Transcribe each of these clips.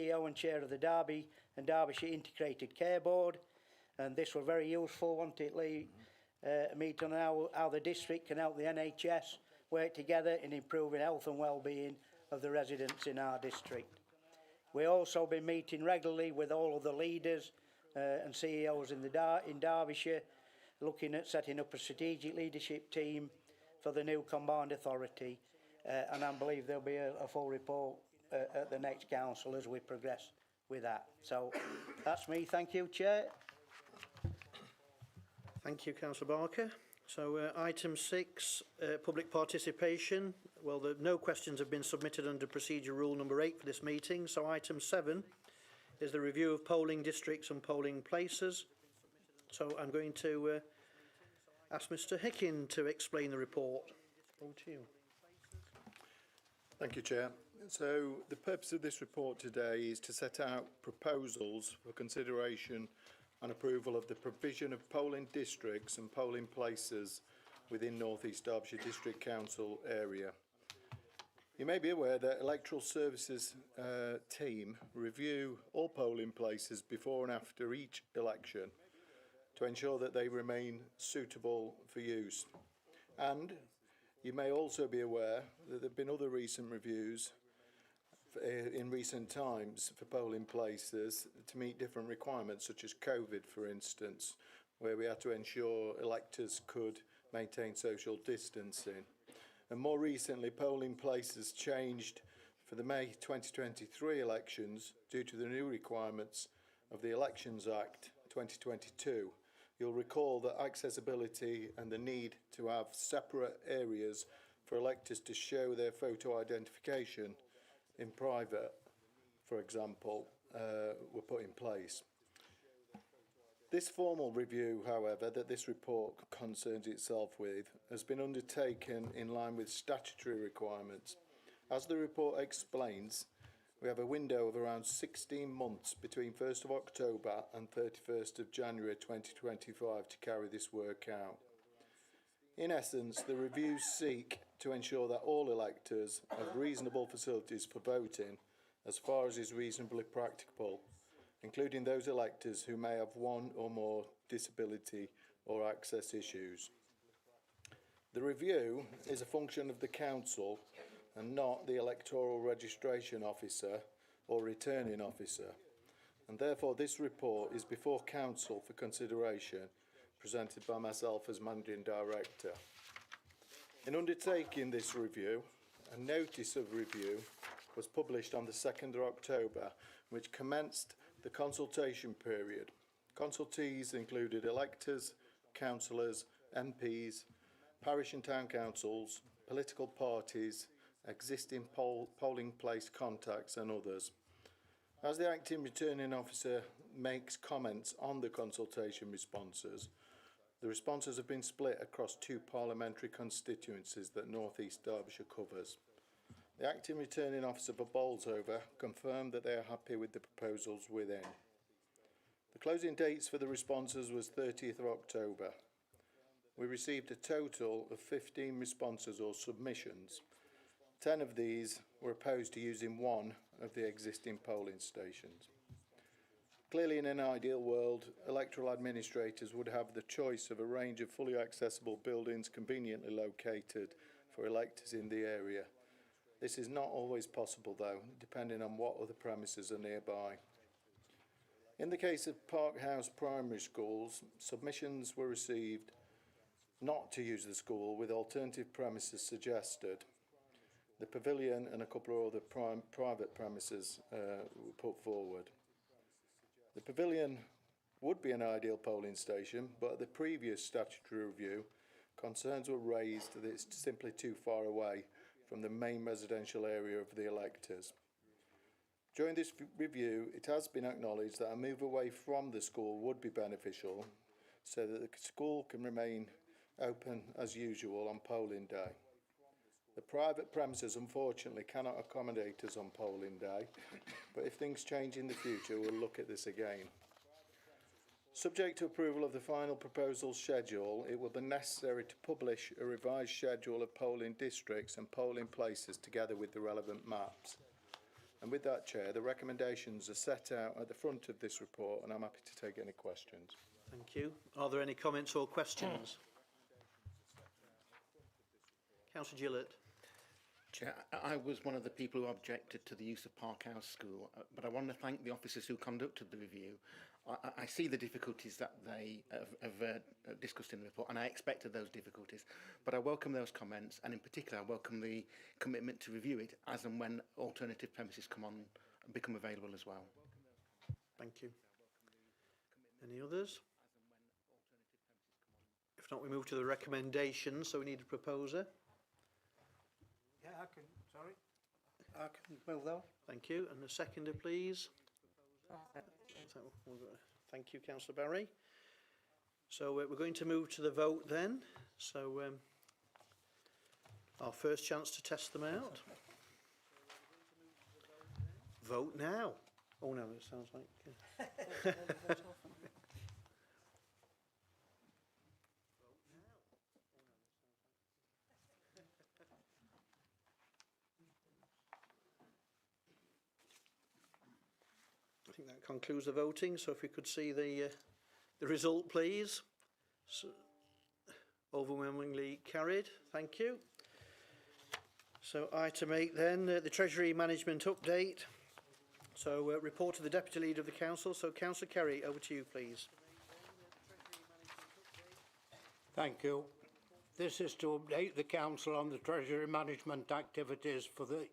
CEO and Chair of the Derby and Derbyshire Integrated Care Board, and this was very useful, wasn't it, Lee? Meet on how the district can help the NHS work together in improving health and well-being of the residents in our district. We also been meeting regularly with all of the leaders and CEOs in Derbyshire, looking at setting up a strategic leadership team for the new combined authority, and I believe there'll be a full report at the next council as we progress with that. So that's me. Thank you, Chair. Thank you, Councillor Barker. So item 6, public participation. Well, no questions have been submitted under procedure rule number 8 for this meeting. So item 7 is the review of polling districts and polling places. So I'm going to ask Mr Hickin to explain the report. Over to you. Thank you, Chair. So the purpose of this report today is to set out proposals for consideration and approval of the provision of polling districts and polling places within North East Derbyshire District Council area. You may be aware that Electoral Services team review all polling places before and after each election to ensure that they remain suitable for use. And you may also be aware that there have been other recent reviews in recent times for polling places to meet different requirements, such as COVID, for instance, where we had to ensure electors could maintain social distancing. And more recently, polling places changed for the May 2023 elections due to the new requirements of the Elections Act 2022. You'll recall that accessibility and the need to have separate areas for electors to show their photo identification in private, for example, were put in place. This formal review, however, that this report concerns itself with, has been undertaken in line with statutory requirements. As the report explains, we have a window of around 16 months between 1st of October and 31st of January 2025 to carry this work out. In essence, the reviews seek to ensure that all electors have reasonable facilities for voting as far as is reasonably practicable, including those electors who may have one or more disability or access issues. The review is a function of the council and not the electoral registration officer or returning officer, and therefore this report is before council for consideration, presented by myself as Managing Director. In undertaking this review, a notice of review was published on the 2nd of October, which commenced the consultation period. Consultees included electors, councillors, MPs, parish and town councils, political parties, existing polling place contacts and others. As the acting returning officer makes comments on the consultation responses, the responses have been split across 2 parliamentary constituencies that North East Derbyshire covers. The acting returning officer for Bolsover confirmed that they are happy with the proposals within. The closing dates for the responses was 30th of October. We received a total of 15 responses or submissions. 10 of these were opposed to using one of the existing polling stations. Clearly, in an ideal world, electoral administrators would have the choice of a range of fully accessible buildings conveniently located for electors in the area. This is not always possible, though, depending on what other premises are nearby. In the case of Park House Primary Schools, submissions were received not to use the school, with alternative premises suggested. The pavilion and a couple of other private premises were put forward. The pavilion would be an ideal polling station, but at the previous statutory review, concerns were raised that it's simply too far away from the main residential area of the electors. During this review, it has been acknowledged that a move away from the school would be beneficial, so that the school can remain open as usual on polling day. The private premises unfortunately cannot accommodate us on polling day, but if things change in the future, we'll look at this again. Subject to approval of the final proposal schedule, it will be necessary to publish a revised schedule of polling districts and polling places together with the relevant maps. And with that, Chair, the recommendations are set out at the front of this report, and I'm happy to take any questions. Thank you. Are there any comments or questions? Councillor Gillett. Chair, I was one of the people who objected to the use of Park House School, but I want to thank the officers who conducted the review. I see the difficulties that they have discussed in the report, and I expected those difficulties, but I welcome those comments, and in particular I welcome the commitment to review it as and when alternative premises come on and become available as well. Thank you. Any others? If not, we move to the recommendations, so we need a proposer. Yeah, I can move those. Thank you. And a seconder, please. So, thank you, Councillor Barry. So we're going to move to the vote then. So our first chance to test them out. Vote now. Oh no, it sounds like... I think that concludes the voting. So if we could see the result, please. So, overwhelmingly carried. Thank you. So item 8 then, the Treasury Management Update. So report to the Deputy Leader of the Council. So Councillor Kerry, over to you, please. Thank you. This is to update the Council on the Treasury Management activities for the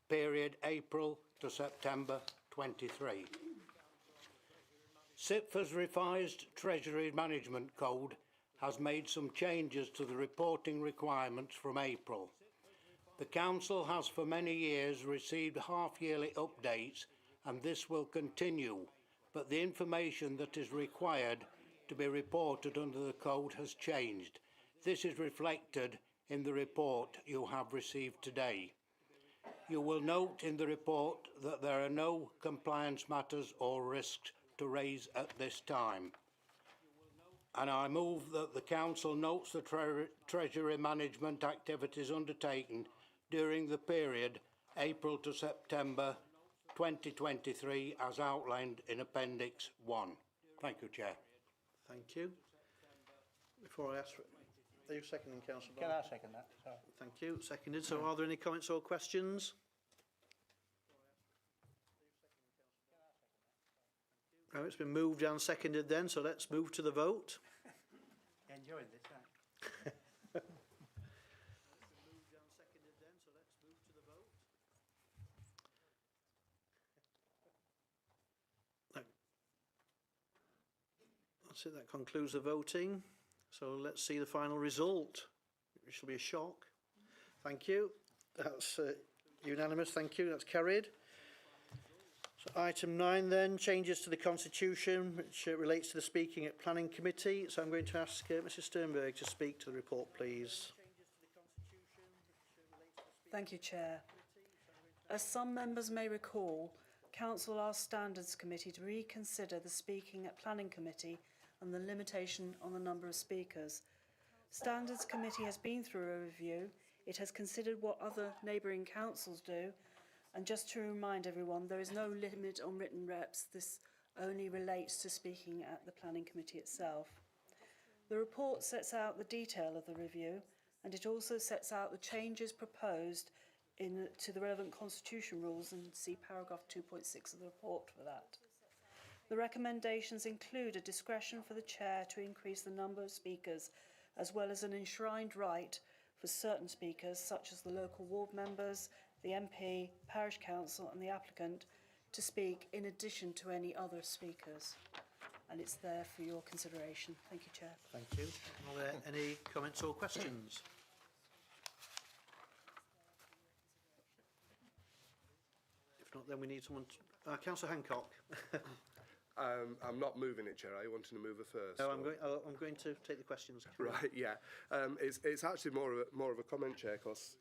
period April to September 23. CIPFA's revised Treasury Management Code has made some changes to the reporting requirements from April. The Council has for many years received half-yearly updates, and this will continue, but the information that is required to be reported under the code has changed. This is reflected in the report you have received today. You will note in the report that there are no compliance matters or risks to raise at this time. And I move that the Council notes the Treasury Management activities undertaken during the period April to September 2023 as outlined in Appendix 1. Thank you, Chair. Thank you. Before I ask for... Are you seconding, Councillor Can Barr? I second that? Sorry. Thank you. Seconded. So are there any comments or questions? No, it's been moved and seconded then, so let's move to the vote. Enjoying this, aren't you? That's it, that concludes the voting. So let's see the final result, which will be a shock. Thank you. That's unanimous, thank you, that's carried. So item 9 then, changes to the Constitution, which relates to the speaking at Planning Committee. So I'm going to ask Mrs Sternberg to speak to the report, please. Thank you, Chair. As some members may recall, Council asked Standards Committee to reconsider the speaking at Planning Committee and the limitation on the number of speakers. Standards Committee has been through a review. It has considered what other neighbouring councils do. And just to remind everyone, there is no limit on written reps. This only relates to speaking at the Planning Committee itself. The report sets out the detail of the review, and it also sets out the changes proposed to the relevant constitution rules, and see paragraph 2.6 of the report for that. The recommendations include a discretion for the chair to increase the number of speakers, as well as an enshrined right for certain speakers, such as the local ward members, the MP, parish council and the applicant, to speak in addition to any other speakers. And it's there for your consideration. Thank you, Chair. Thank you. Are there any comments or questions? If not, then we need someone to... Councillor Hancock. I'm not moving it, Chair. Are you wanting to move it first? No, or? I'm going to take the questions. Right, yeah. It's actually more of a comment, Chair, because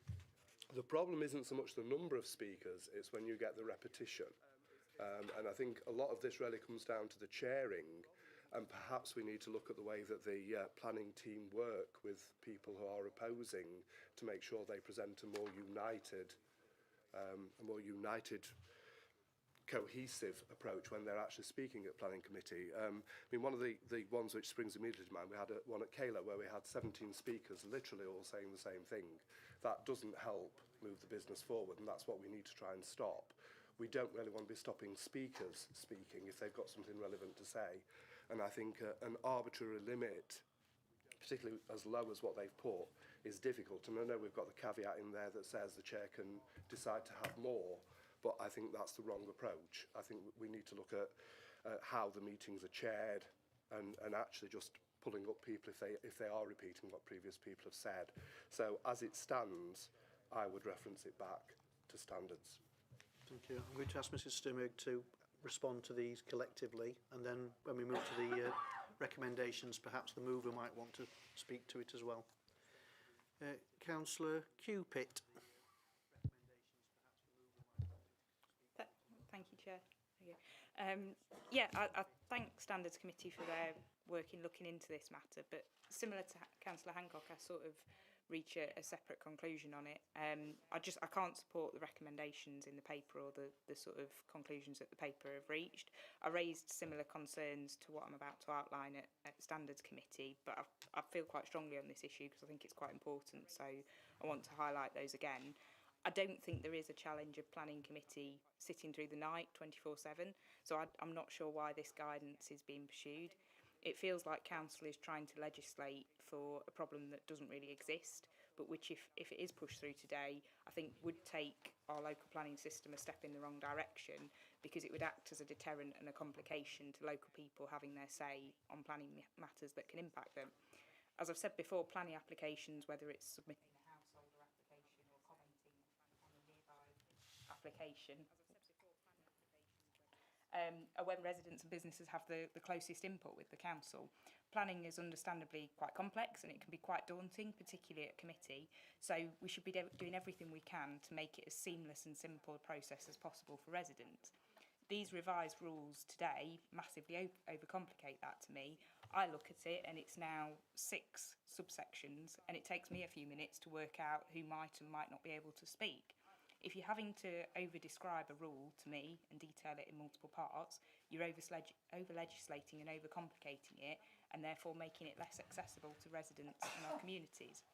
the problem isn't so much the number of speakers, it's when you get the repetition. And I think a lot of this really comes down to the chairing, and perhaps we need to look at the way that the planning team work with people who are opposing to make sure they present a more united cohesive approach when they're actually speaking at planning committee. I mean, one of the ones which springs immediately to mind, we had one at Kayla where we had 17 speakers literally all saying the same thing. That doesn't help move the business forward, and that's what we need to try and stop. We don't really want to be stopping speakers speaking if they've got something relevant to say. And I think an arbitrary limit, particularly as low as what they've put, is difficult. And I know we've got the caveat in there that says the chair can decide to have more, but I think that's the wrong approach. I think we need to look at how the meetings are chaired and actually just pulling up people if they are repeating what previous people have said. So as it stands, I would reference it back to standards. Thank you. I'm going to ask Mrs Sturmurg to respond to these collectively, and then when we move to the recommendations, perhaps the mover might want to speak to it as well. Councillor Cupit. Thank you, Chair. Thank you. I thank Standards Committee for their work in looking into this matter, but similar to Councillor Hancock, I sort of reach a separate conclusion on it. I can't support the recommendations in the paper or the sort of conclusions that the paper have reached. I raised similar concerns to what I'm about to outline at Standards Committee, but I feel quite strongly on this issue because I think it's quite important, so I want to highlight those again. I don't think there is a challenge of planning committee sitting through the night 24/7, so I'm not sure why this guidance is being pursued. It feels like council is trying to legislate for a problem that doesn't really exist, but which if it is pushed through today, I think would take our local planning system a step in the wrong direction, because it would act as a deterrent and a complication to local people having their say on planning matters that can impact them. As I've said before, planning applications, whether it's submitting a householder application or commenting on a nearby application, are when residents and businesses have the closest input with the council. Planning is understandably quite complex and it can be quite daunting, particularly at committee, so we should be doing everything we can to make it as seamless and simple a process as possible for residents. These revised rules today massively overcomplicate that to me. I look at it and it's now 6 subsections and it takes me a few minutes to work out who might and might not be able to speak. If you're having to over-describe a rule to me and detail it in multiple parts, you're over-legislating and over-complicating it, and therefore making it less accessible to residents in our communities.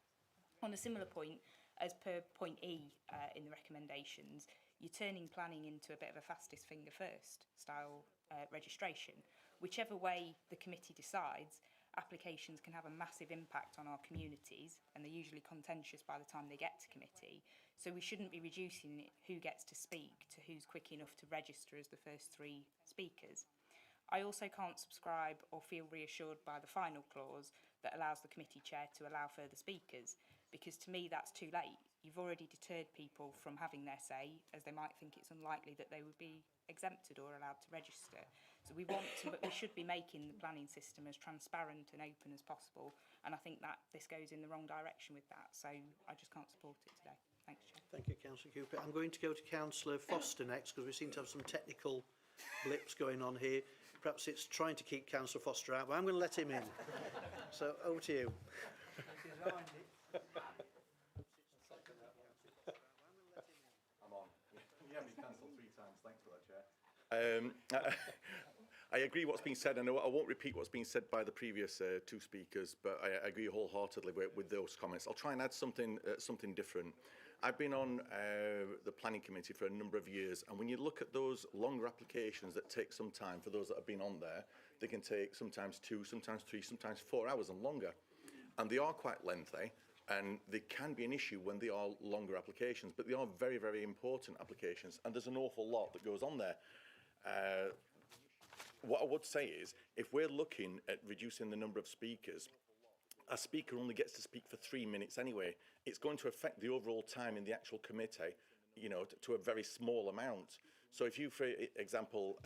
On a similar point, as per point E in the recommendations, you're turning planning into a bit of a fastest finger first style registration. Whichever way the committee decides, applications can have a massive impact on our communities, and they're usually contentious by the time they get to committee. So we shouldn't be reducing it, who gets to speak to who's quick enough to register as the first 3 speakers. I also can't subscribe or feel reassured by the final clause that allows the committee chair to allow further speakers, because to me that's too late. You've already deterred people from having their say, as they might think it's unlikely that they would be exempted or allowed to register. So we should be making the planning system as transparent and open as possible, and I think that this goes in the wrong direction with that, so I just can't support it today. Thanks, Chair. Thank you, Councillor Cupit. I'm going to go to Councillor Foster next, because we seem to have some technical blips going on here. Perhaps it's trying to keep Councillor Foster out, but I'm going to let him in. So over to you. I'm on. You have me cancelled 3 times. Thanks for that, Chair. I agree what's been said, and I won't repeat what's been said by the previous 2 speakers, but I agree wholeheartedly with those comments. I'll try and add something different. I've been on the planning committee for a number of years, and when you look at those longer applications that take some time, for those that have been on there, they can take sometimes 2, sometimes 3, sometimes 4 hours and longer. And they are quite lengthy, and they can be an issue when they are longer applications, but they are very, very important applications, and there's an awful lot that goes on there. What I would say is, if we're looking at reducing the number of speakers, a speaker only gets to speak for 3 minutes anyway. It's going to affect the overall time in the actual committee, you know, to a very small amount. So if you, for example,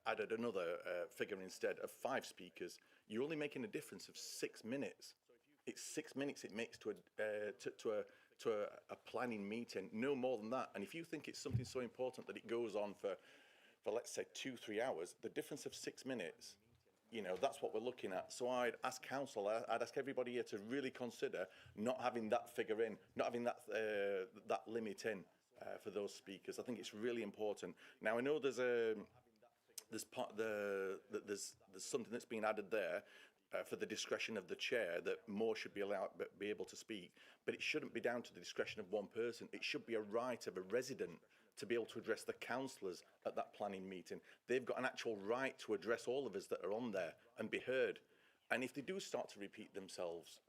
added another figure instead of 5 speakers, you're only making a difference of 6 minutes. It's 6 minutes it makes to a planning meeting, no more than that. And if you think it's something so important that it goes on for let's say 2-3 hours, the difference of 6 minutes, you know, that's what we're looking at. So I'd ask council, I'd ask everybody here to really consider not having that figure in, not having that that limit in. for those speakers. I think it's really important. Now I know there's something that's been added there for the discretion of the chair, that more should be allowed, be able to speak, but it shouldn't be down to the discretion of one person. It should be a right of a resident to be able to address the councillors at that planning meeting. They've got an actual right to address all of us that are on there and be heard. And if they do start to repeat themselves,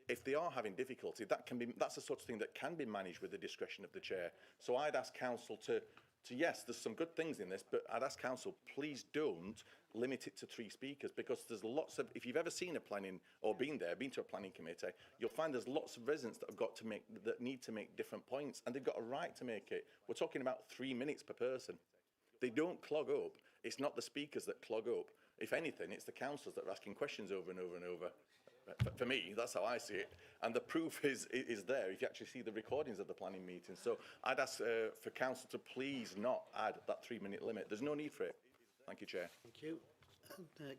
if they are having difficulty, that's the sort of thing that can be managed with the discretion of the chair. So I'd ask council to yes, there's some good things in this, but I'd ask council, please don't limit it to 3 speakers, because there's lots of, if you've ever seen a planning or been to a planning committee, you'll find there's lots of residents that need to make different points, and they've got a right to make it. We're talking about 3 minutes per person. They don't clog up. It's not the speakers that clog up. If anything, it's the councillors that are asking questions over and over and over. For me, that's how I see it. And the proof is there if you actually see the recordings of the planning meeting. So I'd ask for council to please not add that 3-minute limit. There's no need for it. Thank you, Chair. Thank you.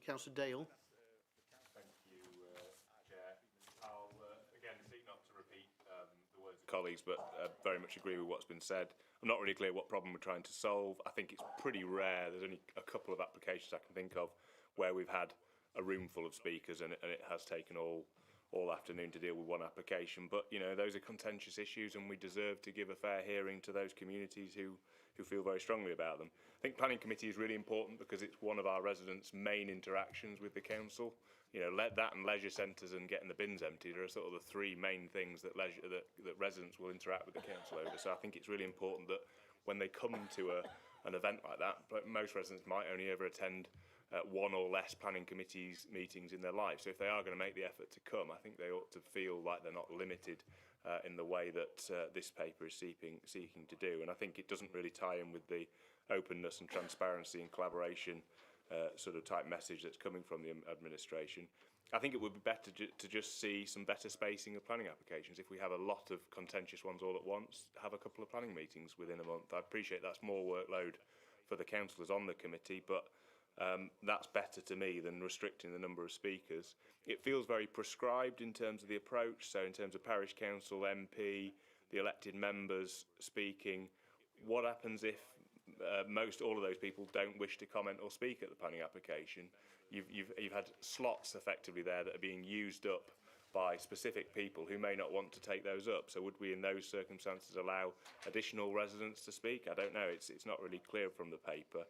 Councillor Dale. Thank you, Chair. I'll, again, seek not to repeat the words of colleagues, but very much agree with what's been said. I'm not really clear what problem we're trying to solve. I think it's pretty rare. There's only a couple of applications I can think of where we've had a room full of speakers and it has taken all afternoon to deal with one application. But, you know, those are contentious issues and we deserve to give a fair hearing to those communities who feel very strongly about them. I think planning committee is really important because it's one of our residents' main interactions with the council. You know, that and leisure centres and getting the bins emptied are sort of the 3 main things that residents will interact with the council over. So I think it's really important that when they come to an event like that, but most residents might only ever attend 1 or less planning committees meetings in their life. So if they are going to make the effort to come, I think they ought to feel like they're not limited in the way that this paper is seeking to do. And I think it doesn't really tie in with the openness and transparency and collaboration sort of type message that's coming from the administration. I think it would be better to just see some better spacing of planning applications. If we have a lot of contentious ones all at once, have a couple of planning meetings within a month. I appreciate that's more workload for the councillors on the committee, but that's better to me than restricting the number of speakers. It feels very prescribed in terms of the approach, so in terms of parish council, MP, the elected members speaking. What happens if all of those people don't wish to comment or speak at the planning application? You've had slots effectively there that are being used up by specific people who may not want to take those up. So would we in those circumstances allow additional residents to speak? I don't know, it's not really clear from the paper.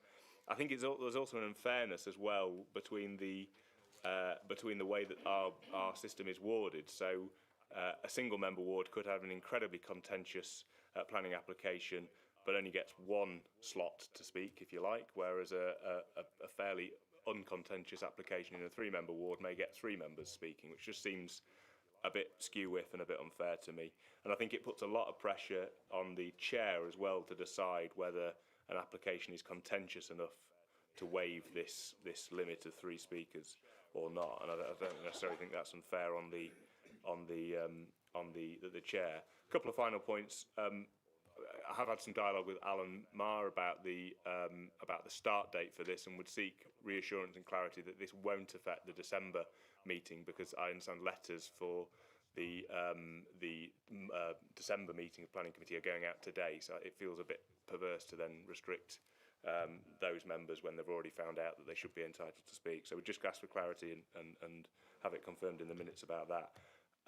I think there's also an unfairness as well between the way that our system is warded. So a single member ward could have an incredibly contentious planning application, but only gets 1 slot to speak, if you like, whereas a fairly uncontentious application in a 3-member ward may get 3 members speaking, which just seems a bit skew-whiff and a bit unfair to me. And I think it puts a lot of pressure on the chair as well to decide whether an application is contentious enough to waive this limit of 3 speakers or not. And I don't necessarily think that's unfair on the chair. A couple of final points. I have had some dialogue with Alan Marr about the start date for this, and would seek reassurance and clarity that this won't affect the December meeting, because I understand letters for the December meeting of Planning Committee are going out today, so it feels a bit perverse to then restrict those members when they've already found out that they should be entitled to speak. So we just ask for clarity and have it confirmed in the minutes about that.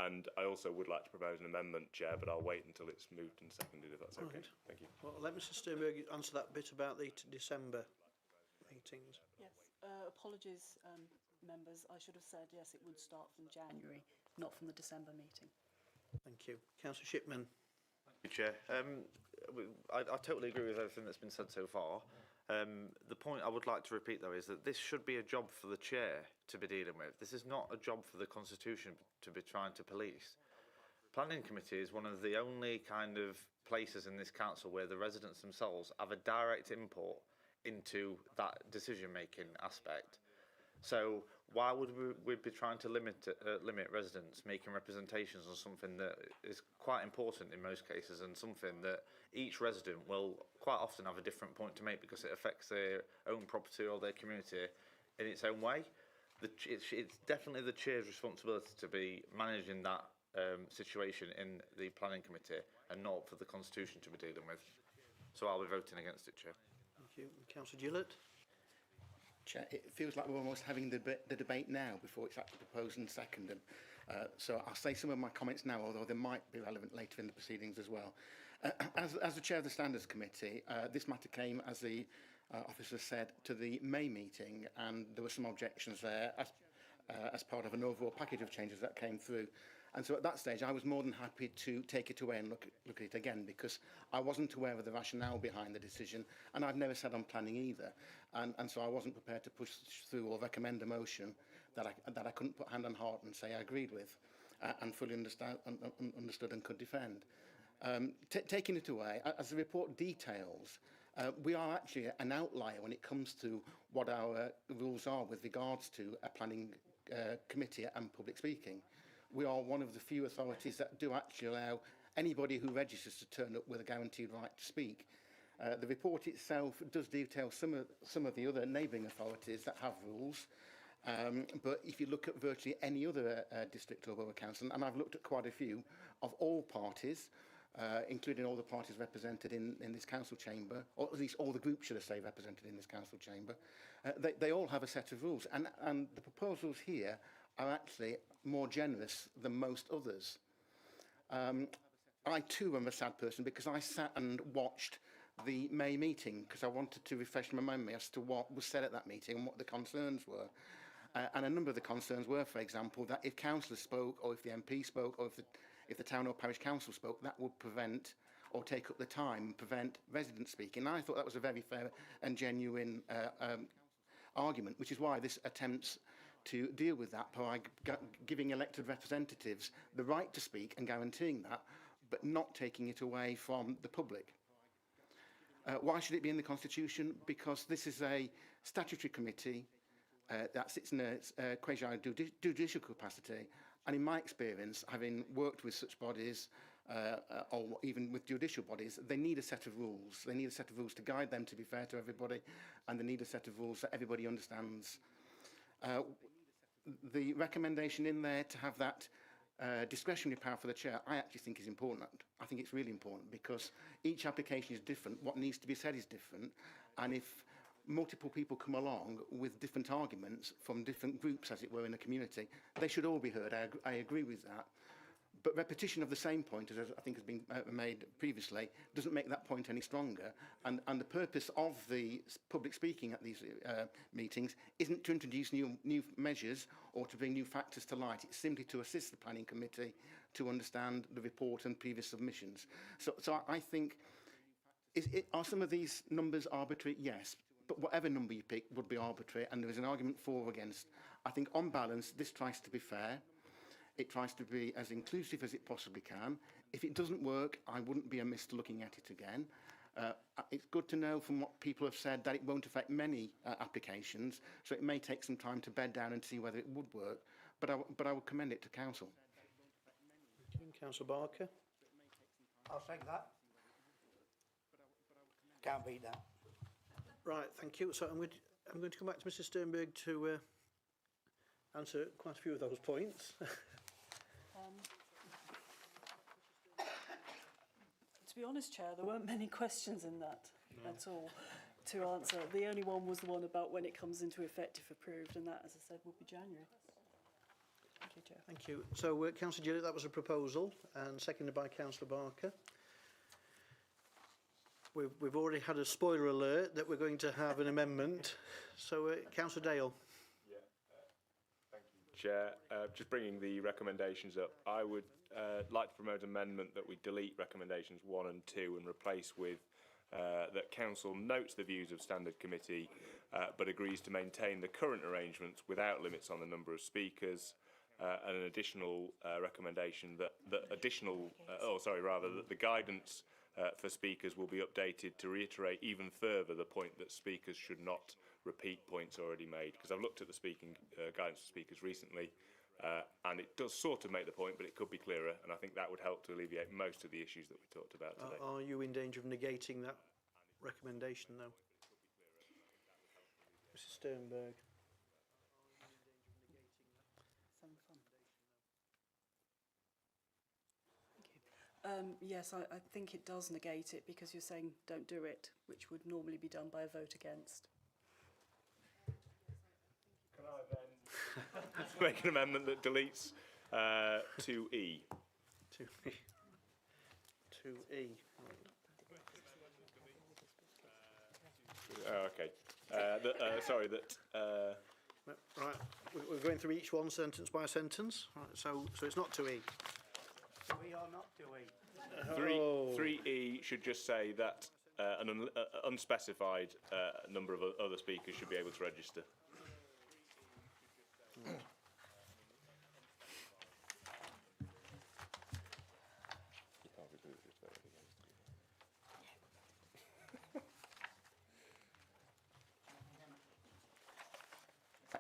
And I also would like to propose an amendment, Chair, but I'll wait until it's moved and seconded, if that's okay. Right. Thank you. Well, let Mr Sternberg answer that bit about the December meetings. Yes, apologies, members. I should have said, yes, it would start from January, not from the December meeting. Thank you. Councillor Shipman. Thank you, Chair. I totally agree with everything that's been said so far. The point I would like to repeat, though, is that this should be a job for the chair to be dealing with. This is not a job for the Constitution to be trying to police. Planning Committee is one of the only kind of places in this council where the residents themselves have a direct input into that decision-making aspect. So why would we be trying to limit residents making representations on something that is quite important in most cases, and something that each resident will quite often have a different point to make because it affects their own property or their community in its own way? It's definitely the chair's responsibility to be managing that situation in the planning committee and not for the constitution to be dealing with. So I'll be voting against it, Chair. Thank you. Councillor Gillett. Chair, it feels like we're almost having the debate now before it's actually proposed and seconded. So I'll say some of my comments now, although they might be relevant later in the proceedings as well. As the chair of the Standards Committee, this matter came, as the officer said, to the May meeting, and there were some objections there as part of an overall package of changes that came through. And so at that stage, I was more than happy to take it away and look at it again, because I wasn't aware of the rationale behind the decision, and I've never said on planning either. And so I wasn't prepared to push through or recommend a motion that I couldn't put hand on heart and say I agreed with and fully understood and could defend. Taking it away, as the report details, we are actually an outlier when it comes to what our rules are with regards to a planning committee and public speaking. We are one of the few authorities that do actually allow anybody who registers to turn up with a guaranteed right to speak. The report itself does detail some of the other neighbouring authorities that have rules, but if you look at virtually any other district or borough council, and I've looked at quite a few, of all parties, including all the parties represented in this council chamber, or at least all the groups, should I say, represented in this council chamber, they all have a set of rules, and the proposals here are actually more generous than most others. I too am a sad person because I sat and watched the May meeting because I wanted to refresh my memory as to what was said at that meeting and what the concerns were. And a number of the concerns were, for example, that if councillors spoke, or if the MP spoke, or if the town or parish council spoke, that would prevent or take up the time and prevent residents speaking. And I thought that was a very fair and genuine argument, which is why this attempts to deal with that by giving elected representatives the right to speak and guaranteeing that, but not taking it away from the public. Why should it be in the Constitution? Because this is a statutory committee that sits in a quasi-judicial capacity, and in my experience, having worked with such bodies, or even with judicial bodies, they need a set of rules. They need a set of rules to guide them to be fair to everybody, and they need a set of rules that everybody understands. The recommendation in there to have that discretionary power for the chair, I actually think is important. I think it's really important because each application is different. What needs to be said is different. And if multiple people come along with different arguments from different groups, as it were, in a community, they should all be heard. I agree with that. But repetition of the same point, as I think has been made previously, doesn't make that point any stronger. And the purpose of the public speaking at these meetings isn't to introduce new measures or to bring new factors to light. It's simply to assist the planning committee to understand the report and previous submissions. So I think, are some of these numbers arbitrary? Yes. But whatever number you pick would be arbitrary, and there is an argument for or against. I think on balance, this tries to be fair. It tries to be as inclusive as it possibly can. If it doesn't work, I wouldn't be amiss to looking at it again. It's good to know from what people have said that it won't affect many applications, so it may take some time to bed down and see whether it would work, but I would commend it to council. Councillor Barker. I'll second that. Can't beat that. Right, thank you. So I'm going to come back to Mr Sternberg to answer quite a few of those points. To be honest, Chair, there weren't many questions in that at all to answer. The only one was the one about when it comes into effect if approved, and that, as I said, will be January. Thank you, Chair. Thank you. So, Councillor Gillett, that was a proposal, and seconded by Councillor Barker. We've already had a spoiler alert that we're going to have an amendment. So, Councillor Dale. Thank you, Chair. Just bringing the recommendations up, I would like to promote an amendment that we delete recommendations 1 and 2 and replace with that Council notes the views of Standard Committee but agrees to maintain the current arrangements without limits on the number of speakers, and an additional recommendation that the guidance for speakers will be updated to reiterate even further the point that speakers should not repeat points already made, because I've looked at the guidance for speakers recently, and it does sort of make the point, but it could be clearer, and I think that would help to alleviate most of the issues that we talked about today. Are you in danger of negating that recommendation, though? Mr Sternberg. Yes, I think it does negate it because you're saying don't do it, which would normally be done by a vote against. Can I then make an amendment that deletes 2E? 2E. 2E. Okay. Sorry, that... Right, we're going through each one sentence by sentence. Right, so it's not 2E. We are not doing. 3E should just say that an unspecified number of other speakers should be able to register.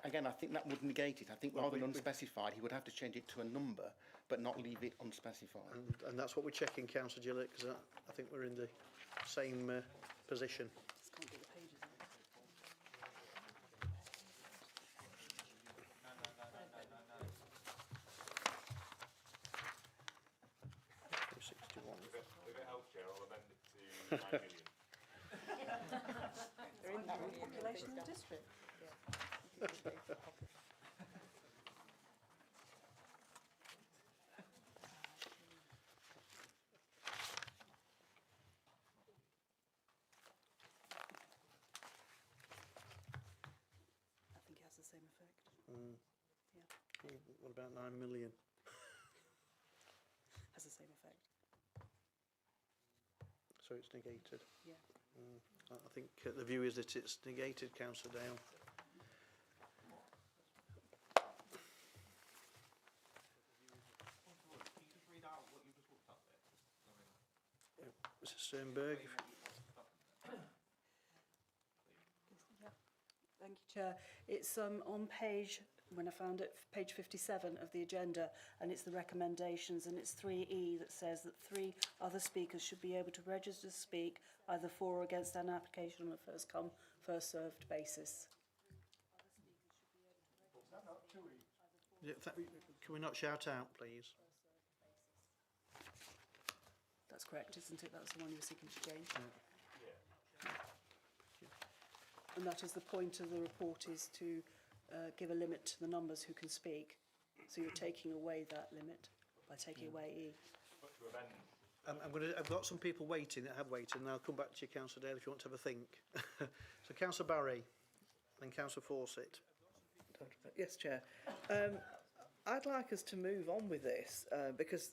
Again, I think that would negate it. I think rather than unspecified, he would have to change it to a number, but not leave it unspecified. And that's what we're checking, Councillor Gillett, because I think we're in the same position. Just can't get the pages out. If it helps, Chair, I'll amend it to 9 million. They're in that population of the district. I think it has the same effect. Yeah, What about 9 million? has the same effect. So it's negated. Yeah. I think the view is that it's negated, Councillor Dale. Mrs Sternberg. Thank you, Chair. It's on page, when I found it, page 57 of the agenda, and it's the recommendations, and it's 3E that says that 3 other speakers should be able to register to speak either for or against an application on a first come, first served basis. Can we not shout out, please? That's correct, isn't it? That's the one you were seeking to change. And that is the point of the report, is to give a limit to the numbers who can speak. So you're taking away that limit by taking away E. I've got some people waiting that have waited, and I'll come back to you, Councillor Dale, if you want to have a think. So Councillor Barry, then Councillor Fawcett. Yes, Chair. I'd like us to move on with this because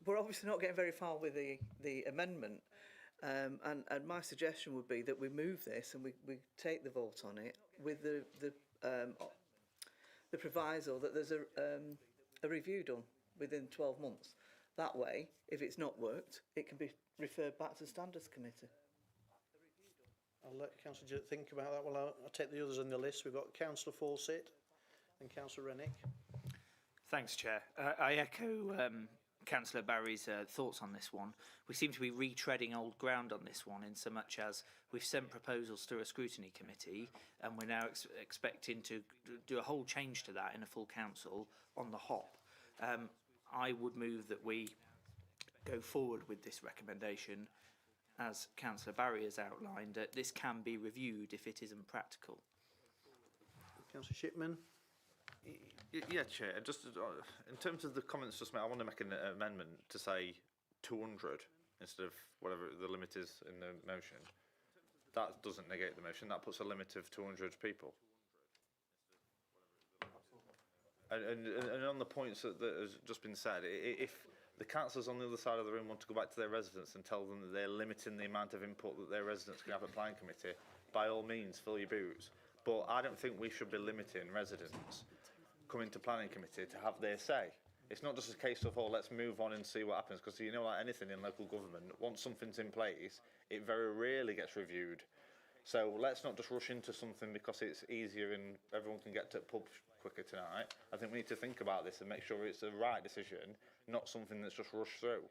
we're obviously not getting very far with the amendment. And my suggestion would be that we move this and we take the vote on it with the proviso that there's a review done within 12 months. That way, if it's not worked, it can be referred back to the Standards Committee. I'll let Councillor Gillett think about that. Well, I'll take the others on the list. We've got Councillor Fawcett and Councillor Rennick. Thanks, Chair. I echo Councillor Barry's thoughts on this one. We seem to be retreading old ground on this one, in so much as we've sent proposals through a scrutiny committee, and we're now expecting to do a whole change to that in a full council on the hop. I would move that we go forward with this recommendation, as Councillor Barry has outlined. This can be reviewed if it isn't practical. Councillor Shipman. Yeah, Chair. Just in terms of the comments just made, I want to make an amendment to say 200 instead of whatever the limit is in the motion. That doesn't negate the motion. That puts a limit of 200 people. And on the points that has just been said, if the councillors on the other side of the room want to go back to their residents and tell them that they're limiting the amount of input that their residents can have at planning committee, by all means, fill your boots. But I don't think we should be limiting residents coming to planning committee to have their say. It's not just a case of, oh, let's move on and see what happens, because you know, like anything in local government, once something's in place, it very rarely gets reviewed. So let's not just rush into something because it's easier and everyone can get to the pub quicker tonight. I think we need to think about this and make sure it's the right decision, not something that's just rushed through.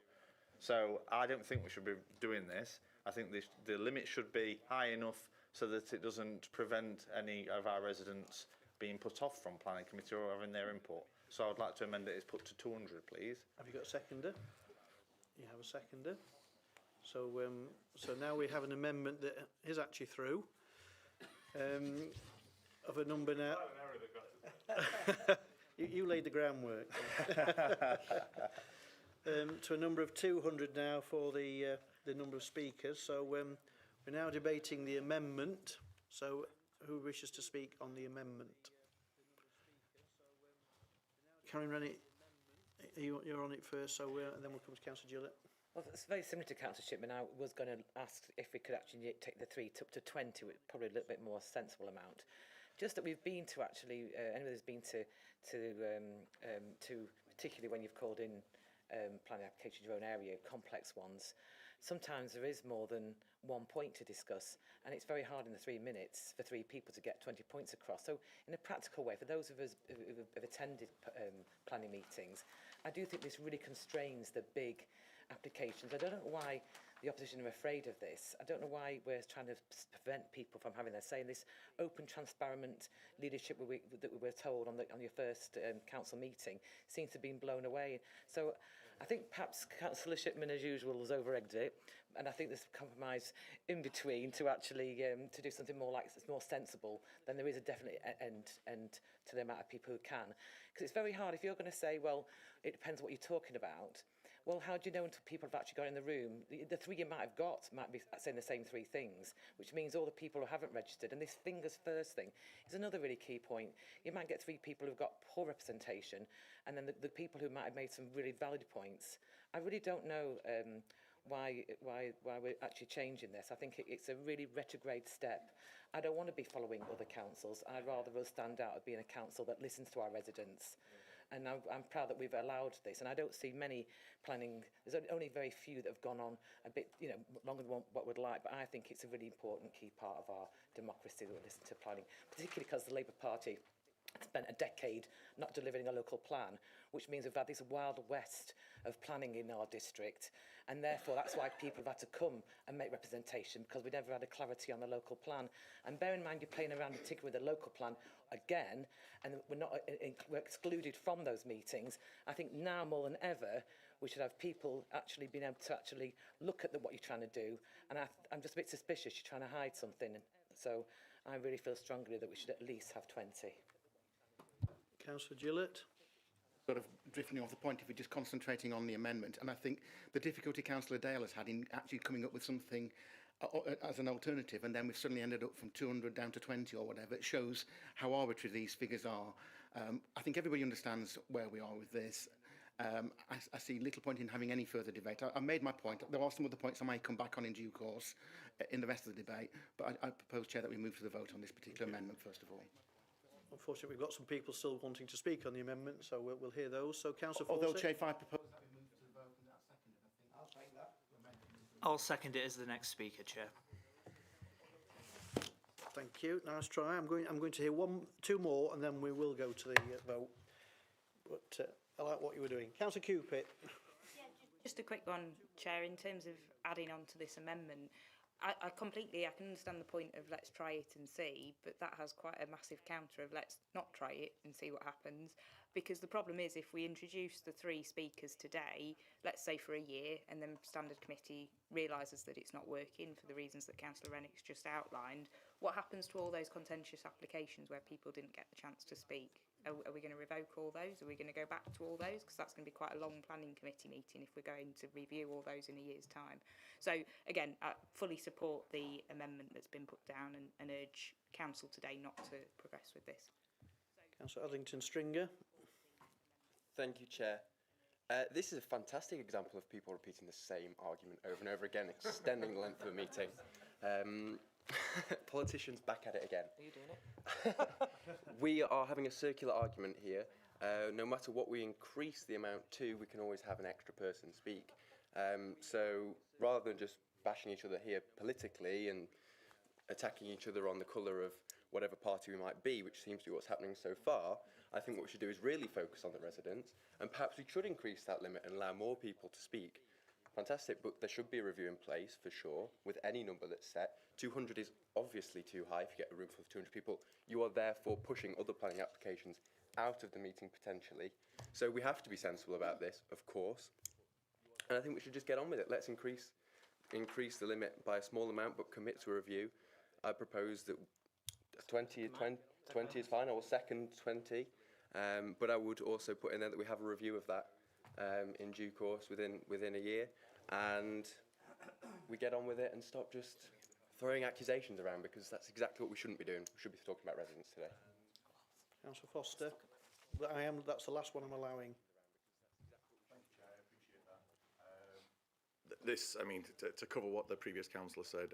So I don't think we should be doing this. I think the limit should be high enough so that it doesn't prevent any of our residents being put off from planning committee or having their input. So I'd like to amend it, it's put to 200, please. Have you got a seconder? You have a seconder. So, so now we have an amendment that is actually through, of a number now. You laid the groundwork. To a number of 200 now for the number of speakers. So we're now debating the amendment. So who wishes to speak on the amendment? Karen Rennie, you're on it first, so and then we'll come to Councillor Gillett. Well, it's very similar to Councillor Shipman. I was going to ask if we could actually take the 3 up to 20, with probably a little bit more sensible amount. Just that we've been to actually, anyone who's been to particularly when you've called in planning applications in your own area, complex ones, sometimes there is more than one point to discuss, and it's very hard in the 3 minutes for 3 people to get 20 points across. So in a practical way, for those of us who have attended planning meetings, I do think this really constrains the big applications. I don't know why the opposition are afraid of this. I don't know why we're trying to prevent people from having their say in this open, transparent leadership that we were told on your first council meeting seems to have been blown away. So I think perhaps Councillor Shipman, as usual, has over-egged it, and I think there's a compromise in between to actually to do something more sensible. Then there is a definite end to the amount of people who can, because it's very hard if you're going to say, well, it depends what you're talking about. Well, how do you know until people have actually got in the room? The 3 you might have got might be saying the same 3 things, which means all the people who haven't registered, and this fingers first thing is another really key point. You might get 3 people who've got poor representation, and then the people who might have made some really valid points. I really don't know why we're actually changing this. I think it's a really retrograde step. I don't want to be following other councils. I'd rather us stand out of being a council that listens to our residents. And I'm proud that we've allowed this, and I don't see many planning. There's only very few that have gone on a bit, longer than what we'd like. But I think it's a really important key part of our democracy that we listen to planning, particularly because the Labour Party spent a decade not delivering a local plan, which means we've had this wild west of planning in our district, and therefore that's why people have had to come and make representation, because we never had a clarity on the local plan. And bear in mind, you're playing around particularly with the local plan again, and we're excluded from those meetings. I think now more than ever we should have people actually being able to actually look at what you're trying to do, and I'm just a bit suspicious you're trying to hide something. So I really feel strongly that we should at least have 20. Councillor Gillett. Sort of drifting off the point, if we're just concentrating on the amendment, and I think the difficulty Councillor Dale has had in actually coming up with something as an alternative, and then we've suddenly ended up from 200 down to 20 or whatever. It shows how arbitrary these figures are. I think everybody understands where we are with this. I see little point in having any further debate. I made my point. There are some other points I might come back on in due course in the rest of the debate, but I propose, Chair, that we move to the vote on this particular amendment first of all. Unfortunately, we've got some people still wanting to speak on the amendment, so we'll hear those. So, Councillor Fawcett. Although, Chair, if I propose that we move to the vote and that's seconded, I think I'll take that. I'll second it as the next speaker, Chair. Thank you. Nice try. I'm going to hear 2 more, and then we will go to the vote. But I like what you were doing, Councillor Cupit. Just a quick one, Chair, in terms of adding on to this amendment. I can understand the point of let's try it and see, but that has quite a massive counter of let's not try it and see what happens. Because the problem is, if we introduce the 3 speakers today, let's say for a year, and then Standard Committee realises that it's not working for the reasons that Councillor Rennick's just outlined, what happens to all those contentious applications where people didn't get the chance to speak? Are we going to revoke all those? Are we going to go back to all those? Because that's going to be quite a long planning committee meeting if we're going to review all those in a year's time. So again, I fully support the amendment that's been put down and urge Council today not to progress with this. Councillor Addington Stringer. Thank you, Chair. This is a fantastic example of people repeating the same argument over and over again, extending the length of a meeting. Politicians back at it again. Are you doing it? We are having a circular argument here. No matter what we increase the amount to, we can always have an extra person speak. So rather than just bashing each other here politically and attacking each other on the colour of whatever party we might be, which seems to be what's happening so far, I think what we should do is really focus on the residents, and perhaps we should increase that limit and allow more people to speak. Fantastic, but there should be a review in place for sure with any number that's set. 200 is obviously too high if you get a room full of 200 people. You are therefore pushing other planning applications out of the meeting potentially. So we have to be sensible about this, of course. And I think we should just get on with it. Let's increase the limit by a small amount, but commit to a review. I propose that 20 is fine. I will second 20. But I would also put in there that we have a review of that in due course within a year, and we get on with it and stop just throwing accusations around, because that's exactly what we shouldn't be doing. We should be talking about residents today. Councillor Foster. That's the last one I'm allowing. This, I mean, to cover what the previous councillor said,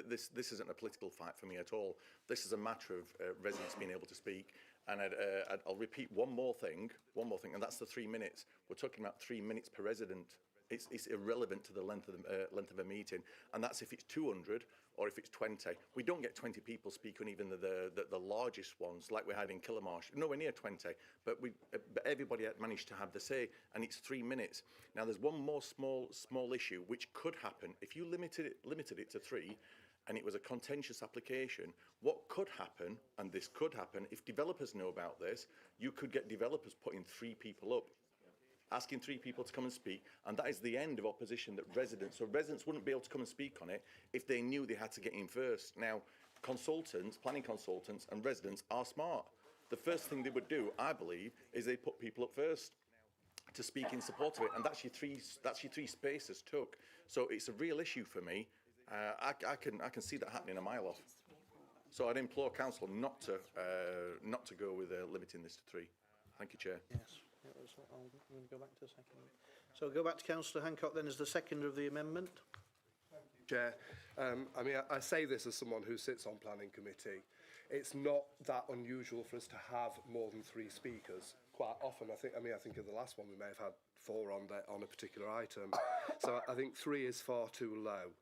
this isn't a political fight for me at all. This is a matter of residents being able to speak. And I'll repeat one more thing, and that's the 3 minutes. We're talking about 3 minutes per resident. It's irrelevant to the length of a meeting, and that's if it's 200 or if it's 20. We don't get 20 people speak on even the largest ones, like we had in Killamarsh. Nowhere near 20, but everybody had managed to have the say, and it's 3 minutes. Now, there's one more small issue which could happen if you limited it to 3. And it was a contentious application. What could happen, and this could happen, if developers know about this, you could get developers putting 3 people up, asking 3 people to come and speak, and that is the end of opposition so residents wouldn't be able to come and speak on it if they knew they had to get in first. Now, planning consultants and residents are smart. The first thing they would do, I believe, is they put people up first to speak in support of it, and that's your three spaces took. So it's a real issue for me. I can see that happening a mile off. So I'd implore council not to go with limiting this to 3. Thank you, Chair. Yes, I'm going to go back to the second. So go back to Councillor Hancock then as the seconder of the amendment. Chair, I mean, I say this as someone who sits on planning committee. It's not that unusual for us to have more than 3 speakers. Quite often, I think of the last one, we may have had 4 on a particular item. So I think 3 is far too low.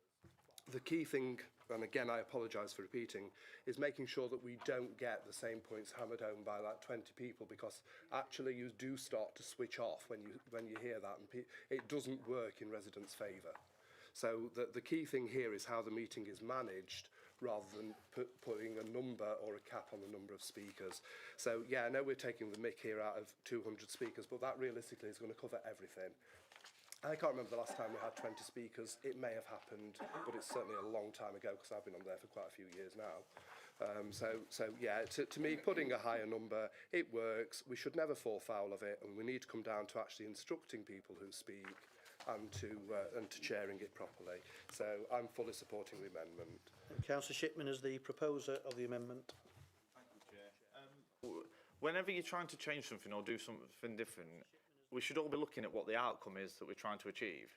The key thing, and again I apologise for repeating, is making sure that we don't get the same points hammered home by like 20 people, because actually you do start to switch off when you hear that, and it doesn't work in residents' favour. So the key thing here is how the meeting is managed, rather than putting a number or a cap on the number of speakers. So yeah, I know we're taking the mick here out of 200 speakers, but that realistically is going to cover everything. I can't remember the last time we had 20 speakers. It may have happened, but it's certainly a long time ago, because I've been on there for quite a few years now. So yeah, to me, putting a higher number, it works. We should never fall foul of it, and we need to come down to actually instructing people who speak and to chairing it properly. So I'm fully supporting the amendment. And Councillor Shipman is the proposer of the amendment. Thank you, Chair. Whenever you're trying to change something or do something different, we should all be looking at what the outcome is that we're trying to achieve.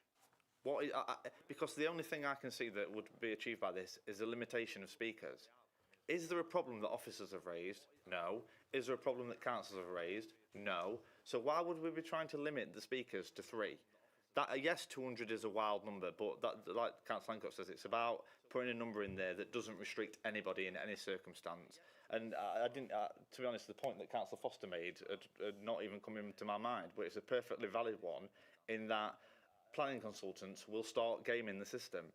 Because the only thing I can see that would be achieved by this is the limitation of speakers. Is there a problem that officers have raised? No. Is there a problem that councils have raised? No. So why would we be trying to limit the speakers to 3? Yes, 200 is a wild number, but that, like Councillor Hancock says, it's about putting a number in there that doesn't restrict anybody in any circumstance. And I didn't, to be honest, the point that Councillor Foster made had not even come into my mind, but it's a perfectly valid one, in that planning consultants will start gaming the system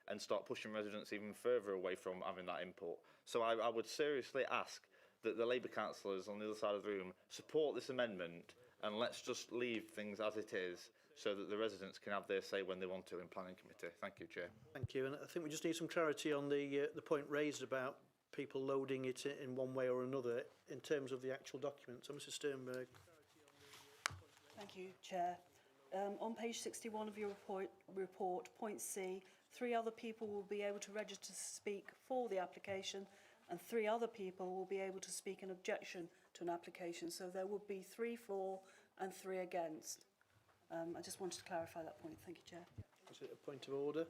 and start pushing residents even further away from having that input. So I would seriously ask that the Labour councillors on the other side of the room support this amendment, and let's just leave things as it is, so that the residents can have their say when they want to in planning committee. Thank you, Chair. Thank you. And I think we just need some clarity on the point raised about people loading it in one way or another in terms of the actual document. So, Mrs Sternberg. Thank you, Chair. On page 61 of your report, point C, 3 other people will be able to register to speak for the application, and 3 other people will be able to speak in objection to an application. So there would be 3 for and 3 against. I just wanted to clarify that point. Thank you, Chair. Is it a point of order?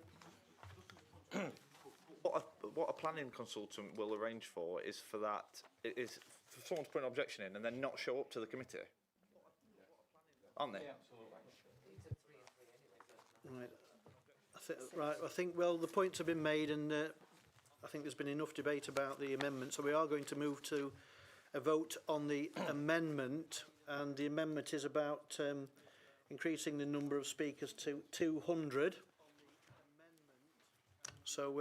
What a planning consultant will arrange for is for someone to put an objection in and then not show up to the committee, aren't they? Yeah, absolutely. Right. I think well, the points have been made, and I think there's been enough debate about the amendment. So we are going to move to a vote on the amendment, and the amendment is about increasing the number of speakers to 200. So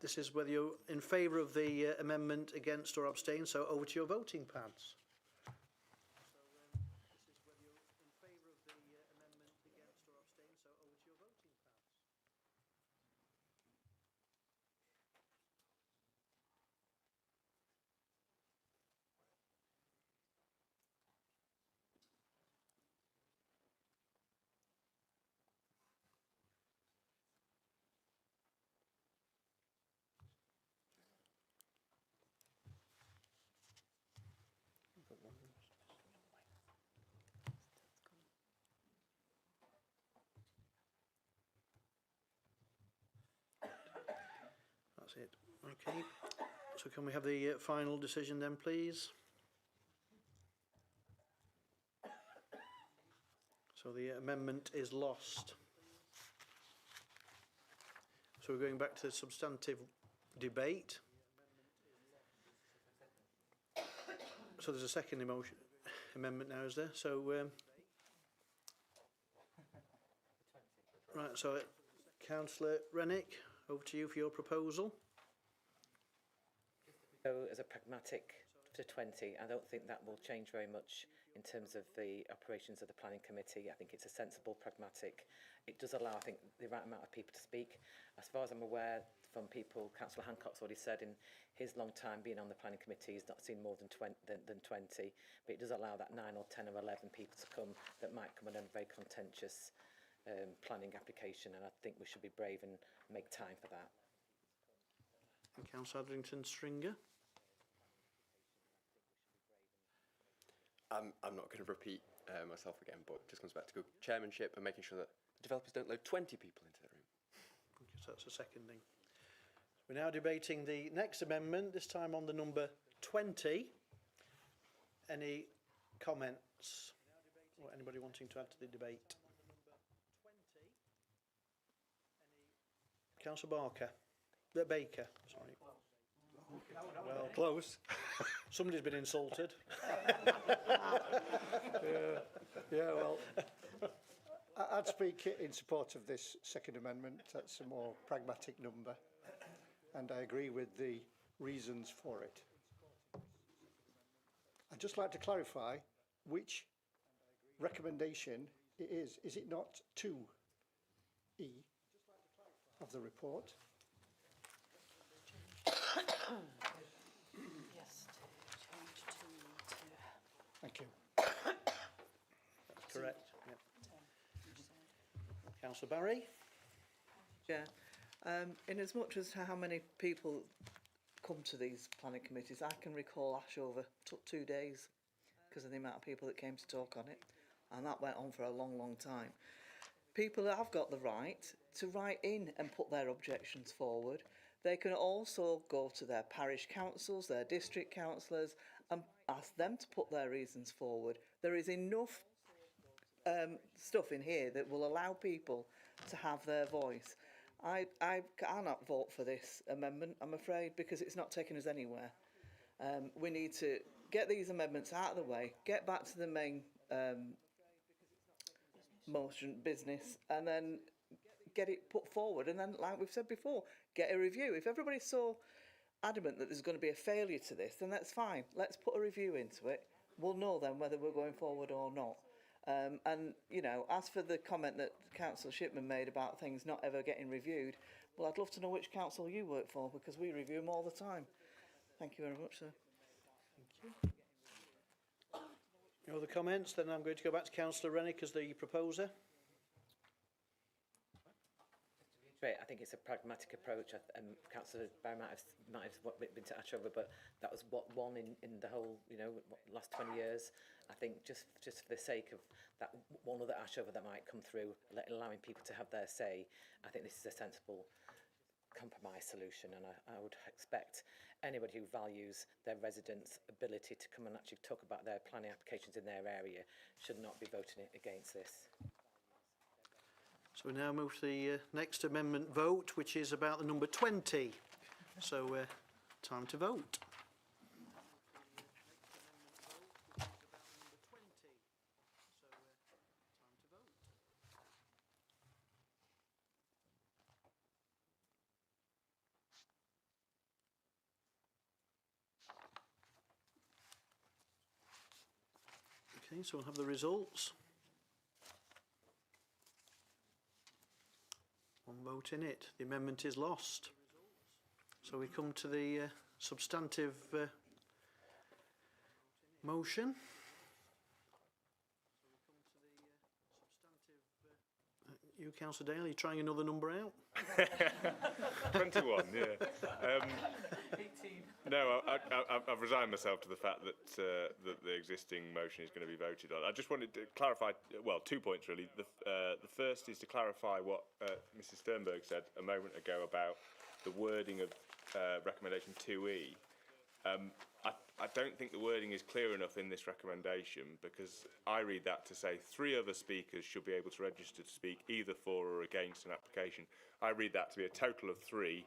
this is whether you're in favour of the amendment, against or abstain. So over to your voting pads. it. Okay. So can we have the final decision then, please? So the amendment is lost. So we're going back to the substantive debate. So there's a second amendment now, is there? So, right, so Councillor Rennick, over to you for your proposal. So as a pragmatic to 20, I don't think that will change very much in terms of the operations of the planning committee. I think it's a sensible, pragmatic. It does allow, I think, the right amount of people to speak. As far as I'm aware from people, Councillor Hancock's already said in his long time being on the planning committee, he's not seen more than 20, but it does allow that 9 or 10 or 11 people to come that might come on a very contentious planning application, and I think we should be brave and make time for that. And Councillor Adrington Stringer. I'm not going to repeat myself again, but it just comes back to good chairmanship and making sure that the developers don't load 20 people into their room. Okay, so that's a seconding. We're now debating the next amendment, this time on the number 20. Any comments or anybody wanting to add to the debate? Councillor Baker, sorry. Well, close. Somebody's been insulted. Well, I'd speak in support of this second amendment. That's a more pragmatic number, and I agree with the reasons for it. I'd just like to clarify which recommendation it is. Is it not 2E of the report? Yes, to change to Thank you. That's correct. Yep. Councillor Barry. Yeah. In as much as how many people come to these planning committees, I can recall Ashover took 2 days because of the amount of people that came to talk on it, and that went on for a long, long time. People have got the right to write in and put their objections forward. They can also go to their parish councils, their district councillors, and ask them to put their reasons forward. There is enough stuff in here that will allow people to have their voice. I cannot vote for this amendment, I'm afraid, because it's not taking us anywhere. We need to get these amendments out of the way, get back to the main motion business, and then get it put forward, and then, like we've said before, get a review. If everybody's so adamant that there's going to be a failure to this, then that's fine. Let's put a review into it. We'll know then whether we're going forward or not. And, you know, as for the comment that Councillor Shipman made about things not ever getting reviewed, well, I'd love to know which council you work for, because we review them all the time. Thank you very much, sir. Thank you. Any other comments? Then I'm going to go back to Councillor Rennick as the proposer. I think it's a pragmatic approach. Councillor Barry might have been to Ashover, but that was one in the whole, you know, last 20 years. I think just for the sake of that one other Ashover that might come through, allowing people to have their say, I think this is a sensible compromise solution, and I would expect anybody who values their residents' ability to come and actually talk about their planning applications in their area should not be voting against this. So we now move to the next amendment vote, which is about the number 20. So time to vote. Okay, so we'll have the results. One vote in it. The amendment is lost. So we come to the substantive motion. You, Councillor Dale, are you trying another number out? 21, yeah. No, I've resigned myself to the fact that that the existing motion is going to be voted on. I just wanted to clarify, well, 2 points really. The first is to clarify what Mrs Sternberg said a moment ago about the wording of recommendation 2E, I don't think the wording is clear enough in this recommendation, because I read that to say 3 other speakers should be able to register to speak either for or against an application. I read that to be a total of 3,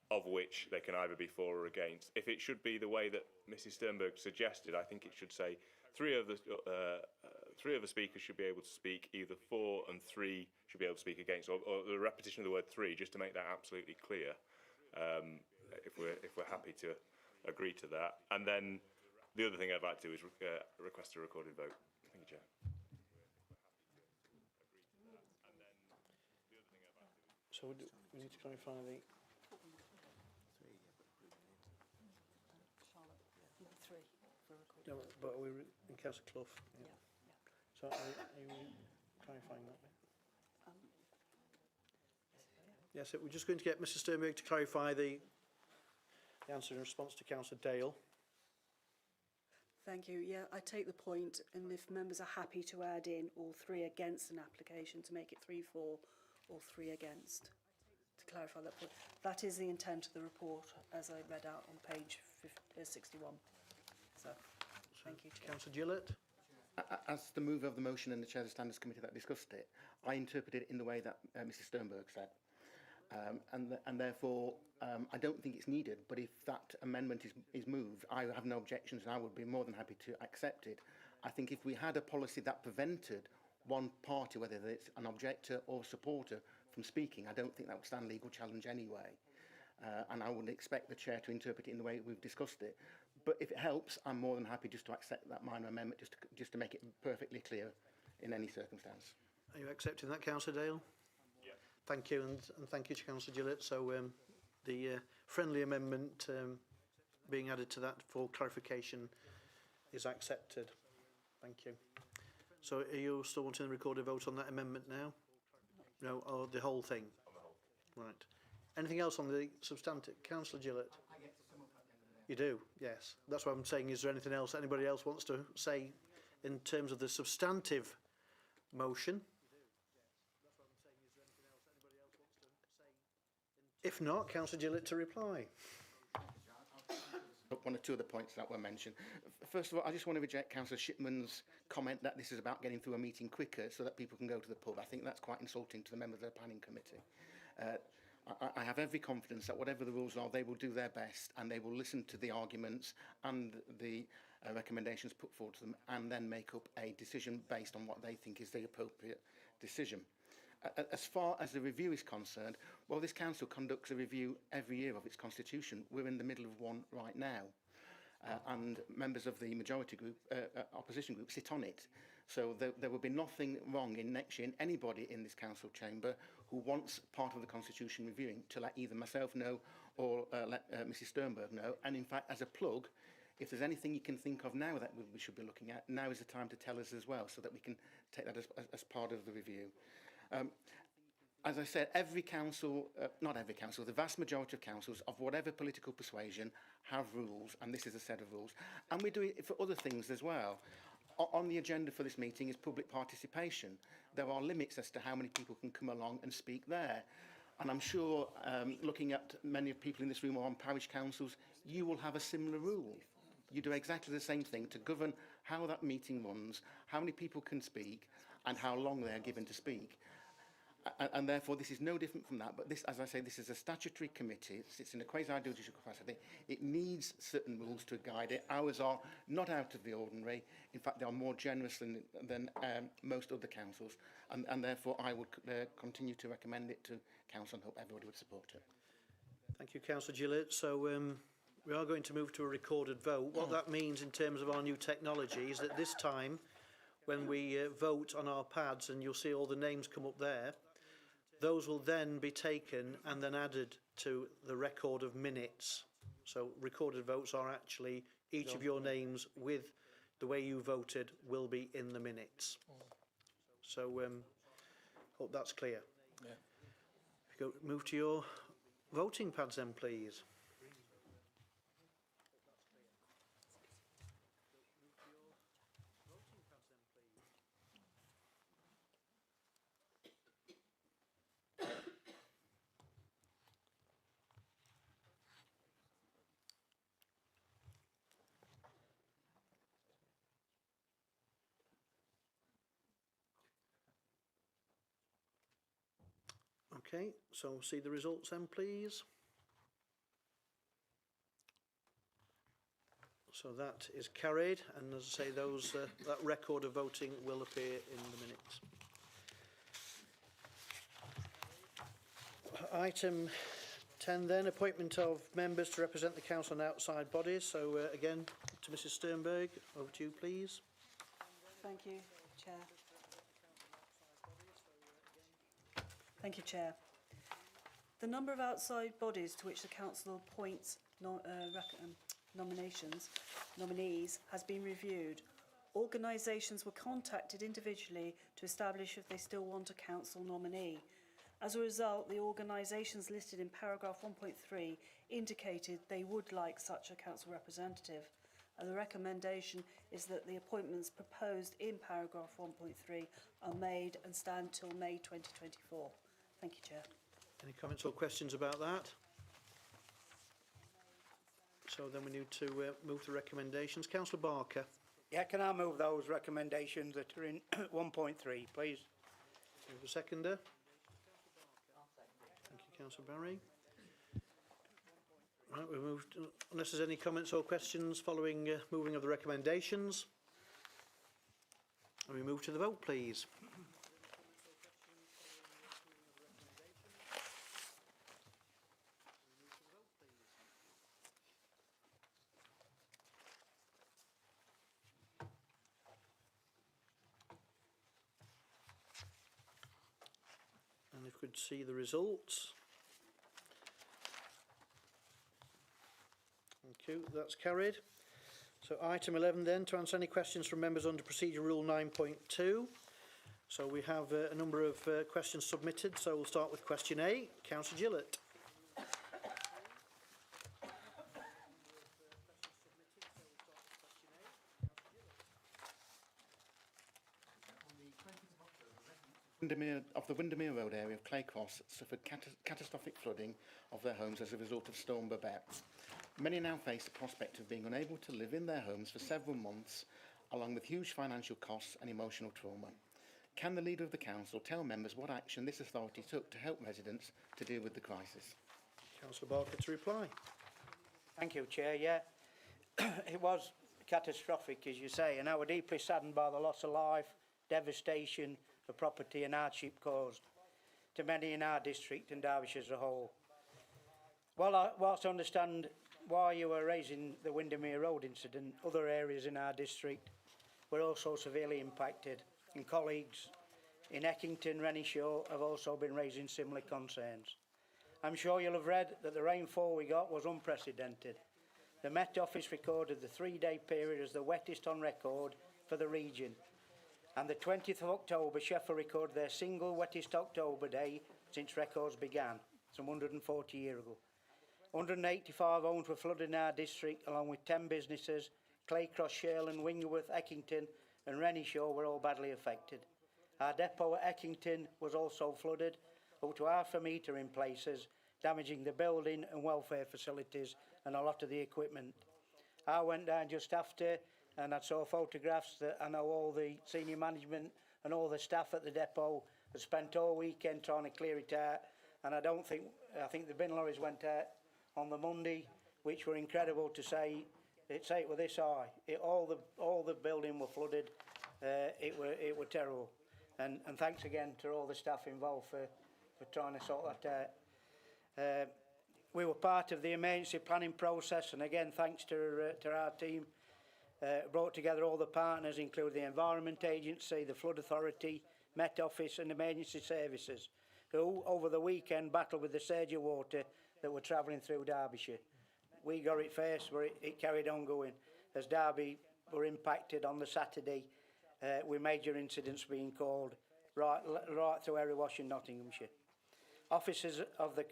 of which they can either be for or against. If it should be the way that Mrs Sternberg suggested, I think it should say 3 other speakers should be able to speak either for, and 3 should be able to speak against, or the repetition of the word 3, just to make that absolutely clear. If we're happy to agree to that. And then the other thing I'd like to do is request a recorded vote. Thank you, Chair. So we need to clarify the... No, but are we in Councillor Clough? Yeah. So are you clarifying that bit? Yes, we're just going to get Mr Sternberg to clarify the answer in response to Councillor Dale. Thank you. Yeah, I take the point, and if members are happy to add in all 3 against an application to make it 3-4 or 3 against, to clarify that point. That is the intent of the report as I read out on page 61. So, thank you, Chair. Councillor Gillett. As the mover of the motion and the chair of the Standards Committee that discussed it, I interpreted it in the way that Mrs Sternberg said. And therefore, I don't think it's needed, but if that amendment is moved, I have no objections and I would be more than happy to accept it. I think if we had a policy that prevented one party, whether it's an objector or supporter, from speaking, I don't think that would stand legal challenge anyway. And I would expect the chair to interpret it in the way we've discussed it. But if it helps, I'm more than happy just to accept that minor amendment, just to make it perfectly clear in any circumstance. Are you accepting that, Councillor Dale? Yeah. Thank you, and thank you to Councillor Gillett. So the friendly amendment being added to that for clarification is accepted. Thank you. So are you still wanting to record a vote on that amendment now? No, or the whole thing? On the whole. Right. Anything else on the substantive? Councillor Gillett? I get to sum up at the end of the day. You do, yes. That's what I'm saying. Is there anything else anybody else wants to say in terms of the substantive motion? If not, Councillor Gillett to reply. One or two of the points that were mentioned. First of all, I just want to reject Councillor Shipman's comment that this is about getting through a meeting quicker so that people can go to the pub. I think that's quite insulting to the members of the planning committee. I have every confidence that whatever the rules are, they will do their best and they will listen to the arguments and the recommendations put forward to them and then make up a decision based on what they think is the appropriate decision. As far as the review is concerned, well, this council conducts a review every year of its constitution. We're in the middle of one right now. And members of the majority group, opposition group, sit on it. So there will be nothing wrong in next year in anybody in this council chamber who wants part of the constitution reviewing to let either myself know or let Mrs Sternberg know. And in fact, as a plug, if there's anything you can think of now that we should be looking at, now is the time to tell us as well, so that we can take that as part of the review. As I said, every council, not every council, the vast majority of councils of whatever political persuasion have rules, and this is a set of rules. And we do it for other things as well. On the agenda for this meeting is public participation. There are limits as to how many people can come along and speak there. And I'm sure, looking at many of people in this room or on parish councils, you will have a similar rule. You do exactly the same thing to govern how that meeting runs, how many people can speak, and how long they are given to speak. And therefore, this is no different from that. But this, as I say, this is a statutory committee. It sits in a quasi-judicial capacity. It needs certain rules to guide it. Ours are not out of the ordinary. In fact, they are more generous than most other councils. And therefore, I would continue to recommend it to council and hope everybody would support it. Thank you, Councillor Gillett. So we are going to move to a recorded vote. What that means in terms of our new technology is that this time, when we vote on our pads, and you'll see all the names come up there, those will then be taken and then added to the record of minutes. So recorded votes are actually each of your names with the way you voted will be in the minutes. So hope that's clear. Yeah. If you go, move to your voting pads then, please. Okay, so see the results then, please. So that is carried, and as I say, those that record of voting will appear in the minutes. Item 10 then, appointment of members to represent the council and outside bodies. So again, to Mrs Sternberg, over to you, please. Thank you, Chair. Thank you, Chair. The number of outside bodies to which the council appoints nominees has been reviewed. Organisations were contacted individually to establish if they still want a council nominee. As a result, the organisations listed in paragraph 1.3 indicated they would like such a council representative. And the recommendation is that the appointments proposed in paragraph 1.3 are made and stand till May 2024. Thank you, Chair. Any comments or questions about that? So then we need to move the recommendations. Councillor Barker. Yeah, can I move those recommendations that are in 1.3, please? Move a seconder. Thank you, Councillor Barry. Right, we've moved, unless there's any comments or questions following moving of the recommendations. And we move to the vote, please. And if we could see the results. Thank you, that's carried. So item 11 then, to answer any questions from members under Procedure Rule 9.2. So we have a number of questions submitted, so we'll start with question A. Councillor Gillett. Of the Windermere Road area of Claycross suffered catastrophic flooding of their homes as a result of Storm Babette. Many now face the prospect of being unable to live in their homes for several months, along with huge financial costs and emotional trauma. Can the Leader of the Council tell members what action this authority took to help residents to deal with the crisis? Councillor Barker to reply. Thank you, Chair. Yeah, it was catastrophic, as you say, and I was deeply saddened by the loss of life, devastation of property and hardship caused to many in our district and Derbyshire as a whole. Whilst I understand why you were raising the Windermere Road incident, other areas in our district were also severely impacted, and colleagues in Eckington, Renishaw have also been raising similar concerns. I'm sure you'll have read that the rainfall we got was unprecedented. The Met Office recorded the 3-day period as the wettest on record for the region, and the 20th of October, Sheffield recorded their single wettest October day since records began, some 140 years ago. 185 homes were flooded in our district, along with 10 businesses. Claycross, Sherland, Wingleworth, Eckington and Renishaw were all badly affected. Our depot at Eckington was also flooded, up to half a metre in places, damaging the building and welfare facilities and a lot of the equipment. I went down just after, and I saw photographs that I know all the senior management and all the staff at the depot had spent all weekend trying to clear it out, and I think the bin lorries went out on the Monday, which were incredible to say. It were this high. All the building were flooded. It were terrible, and thanks again to all the staff involved for trying to sort that out. We were part of the emergency planning process, and again thanks to our team. Brought together all the partners, including the Environment Agency, the Flood Authority, Met Office and Emergency Services, who over the weekend battled with the surge of water that were travelling through Derbyshire. We got it first, where it carried on going, as Derby were impacted on the Saturday with major incidents being called right through Erewash and Nottinghamshire. Officers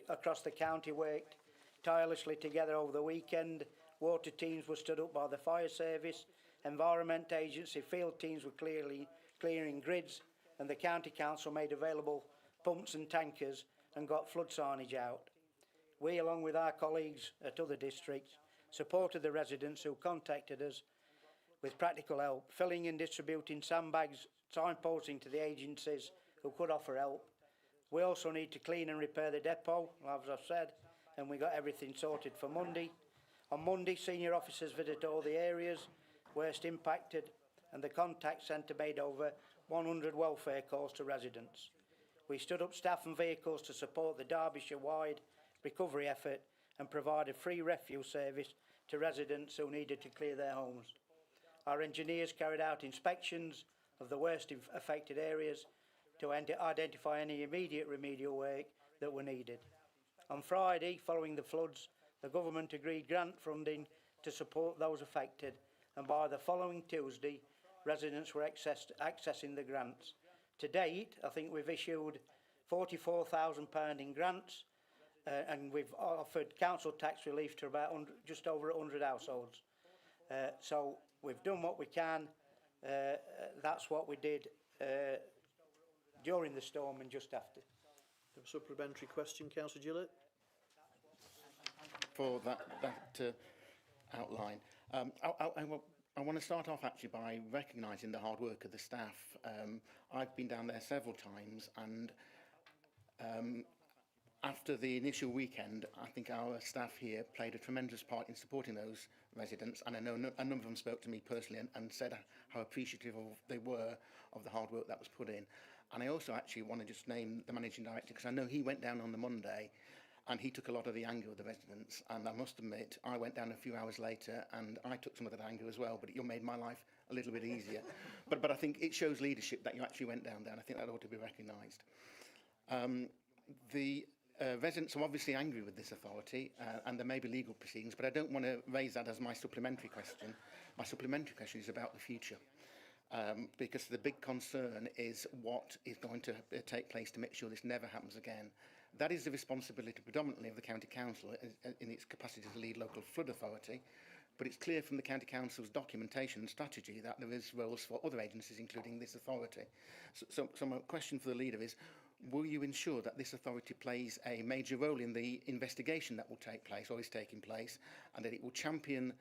across the county worked tirelessly together over the weekend. Water teams were stood up by the fire service, Environment Agency field teams were clearing grids, and the County Council made available pumps and tankers and got flood signage out. We, along with our colleagues at other districts, supported the residents who contacted us with practical help, filling and distributing sandbags, signposting to the agencies who could offer help. We also need to clean and repair the depot, as I've said, and we got everything sorted for Monday. On Monday, senior officers visited all the areas worst impacted, and the contact centre made over 100 welfare calls to residents. We stood up staff and vehicles to support the Derbyshire-wide recovery effort and provided free refuse service to residents who needed to clear their homes. Our engineers carried out inspections of the worst affected areas to identify any immediate remedial work that were needed. On Friday, following the floods, the government agreed grant funding to support those affected, and by the following Tuesday, residents were accessing the grants. To date, I think we've issued £44,000 in grants, and we've offered council tax relief to about just over 100 households. So we've done what we can. That's what we did during the storm and just after. A supplementary question, Councillor Gillett. For that outline. I want to start off actually by recognising the hard work of the staff. I've been down there several times, and after the initial weekend, I think our staff here played a tremendous part in supporting those residents, and I know a number of them spoke to me personally and said how appreciative they were of the hard work that was put in. And I also actually want to just name the managing director, because I know he went down on the Monday and he took a lot of the anger of the residents, and I must admit I went down a few hours later and I took some of that anger as well, but it made my life a little bit easier. but I think it shows leadership that you actually went down there, and I think that ought to be recognised. The residents are obviously angry with this authority, and there may be legal proceedings, but I don't want to raise that as my supplementary question. My supplementary question is about the future. Because the big concern is what is going to take place to make sure this never happens again. That is the responsibility predominantly of the County Council in its capacity to lead local flood authority, but it's clear from the County Council's documentation and strategy that there is roles for other agencies, including this authority. So my question for the leader is, will you ensure that this authority plays a major role in the investigation that will take place or is taking place, and that it will champion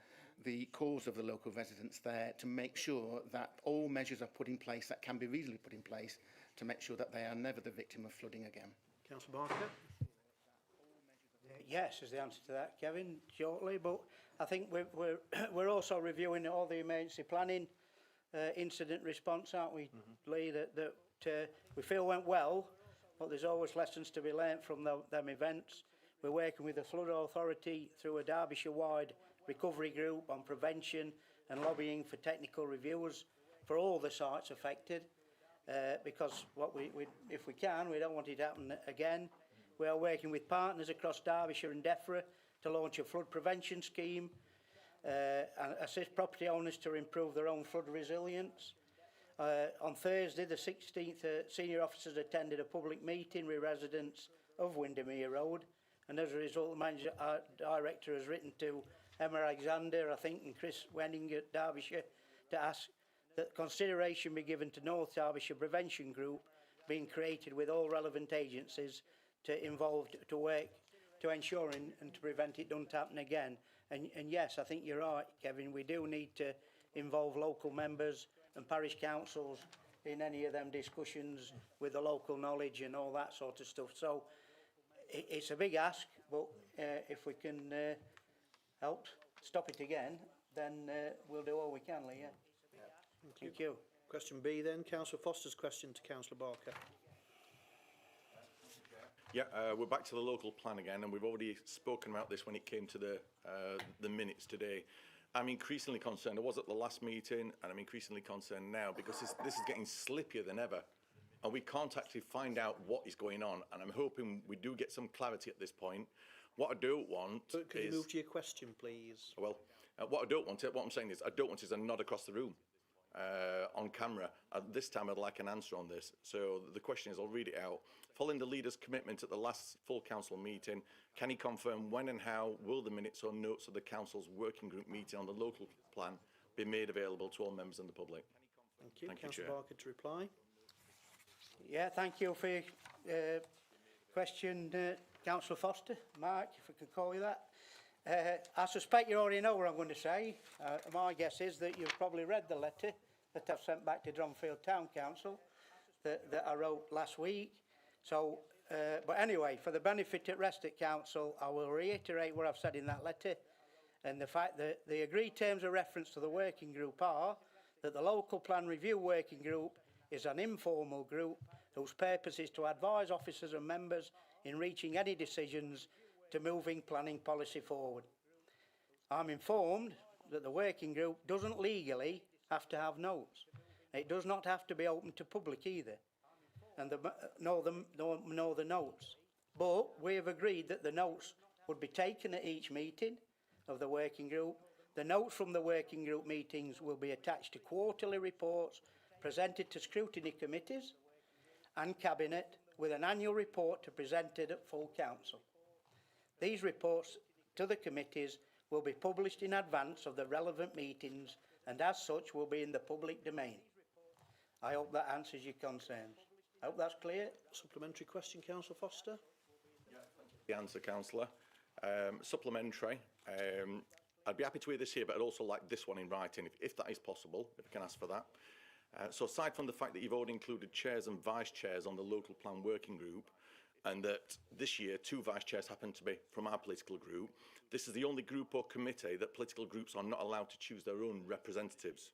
the cause of the local residents there to make sure that all measures are put in place that can be reasonably put in place to make sure that they are never the victim of flooding again? Councillor Barker. Yes, is the answer to that, Kevin, shortly. But I think we're also reviewing all the emergency planning incident response, aren't we, Lee? That we feel went well, but there's always lessons to be learnt from them events. We're working with the Flood Authority through a Derbyshire-wide recovery group on prevention and lobbying for technical reviews for all the sites affected, because if we can, we don't want it to happen again. We are working with partners across Derbyshire and DEFRA to launch a flood prevention scheme and assist property owners to improve their own flood resilience. On Thursday, the 16th, senior officers attended a public meeting with residents of Windermere Road, and as a result, the manager director has written to Emma Alexander, I think, and Chris Wenning at Derbyshire to ask that consideration be given to North Derbyshire Prevention Group being created with all relevant agencies to work to ensure and to prevent it don't happen again. And yes, I think you're right, Kevin, we do need to involve local members and parish councils in any of them discussions with the local knowledge and all that sort of stuff. So it's a big ask, but if we can help stop it again, then we'll do all we can, Lee. Yeah. Thank you. Question B then, Councillor Foster's question to Councillor Barker. Yeah, we're back to the local plan again, and we've already spoken about this when it came to the minutes today. I'm increasingly concerned. I was at the last meeting, and I'm increasingly concerned now because this is getting slippier than ever, and we can't actually find out what is going on. And I'm hoping we do get some clarity at this point. What I don't want is... Can you move to your question, please? Well, what I'm saying is I don't want is a nod across the room on camera. This time I'd like an answer on this. So the question is, I'll read it out. Following the leader's commitment at the last full council meeting, can he confirm when and how will the minutes or notes of the council's working group meeting on the local plan be made available to all members and the public? Thank you. Thank you, Councillor Chair. Barker to reply. Yeah, thank you for your question, Councillor Foster. Mark, if I could call you that. I suspect you already know what I'm going to say. My guess is that you've probably read the letter that I've sent back to Dronfield Town Council that I wrote last week. So But anyway, for the benefit of rest at council, I will reiterate what I've said in that letter, and the fact that the agreed terms of reference to the working group are that the local plan review working group is an informal group whose purpose is to advise officers and members in reaching any decisions to moving planning policy forward. I'm informed that the working group doesn't legally have to have notes. It does not have to be open to public either, and nor the notes. But we have agreed that the notes would be taken at each meeting of the working group. The notes from the working group meetings will be attached to quarterly reports presented to scrutiny committees and cabinet, with an annual report to presented at full council. These reports to the committees will be published in advance of the relevant meetings and as such will be in the public domain. I hope that answers your concerns. I hope that's clear. Supplementary question, Councillor Foster? The answer, Councillor. Supplementary. I'd be happy to hear this here, but I'd also like this one in writing, if that is possible, if I can ask for that. So aside from the fact that you've already included chairs and vice chairs on the local plan working group, and that this year 2 vice chairs happen to be from our political group, this is the only group or committee that political groups are not allowed to choose their own representatives.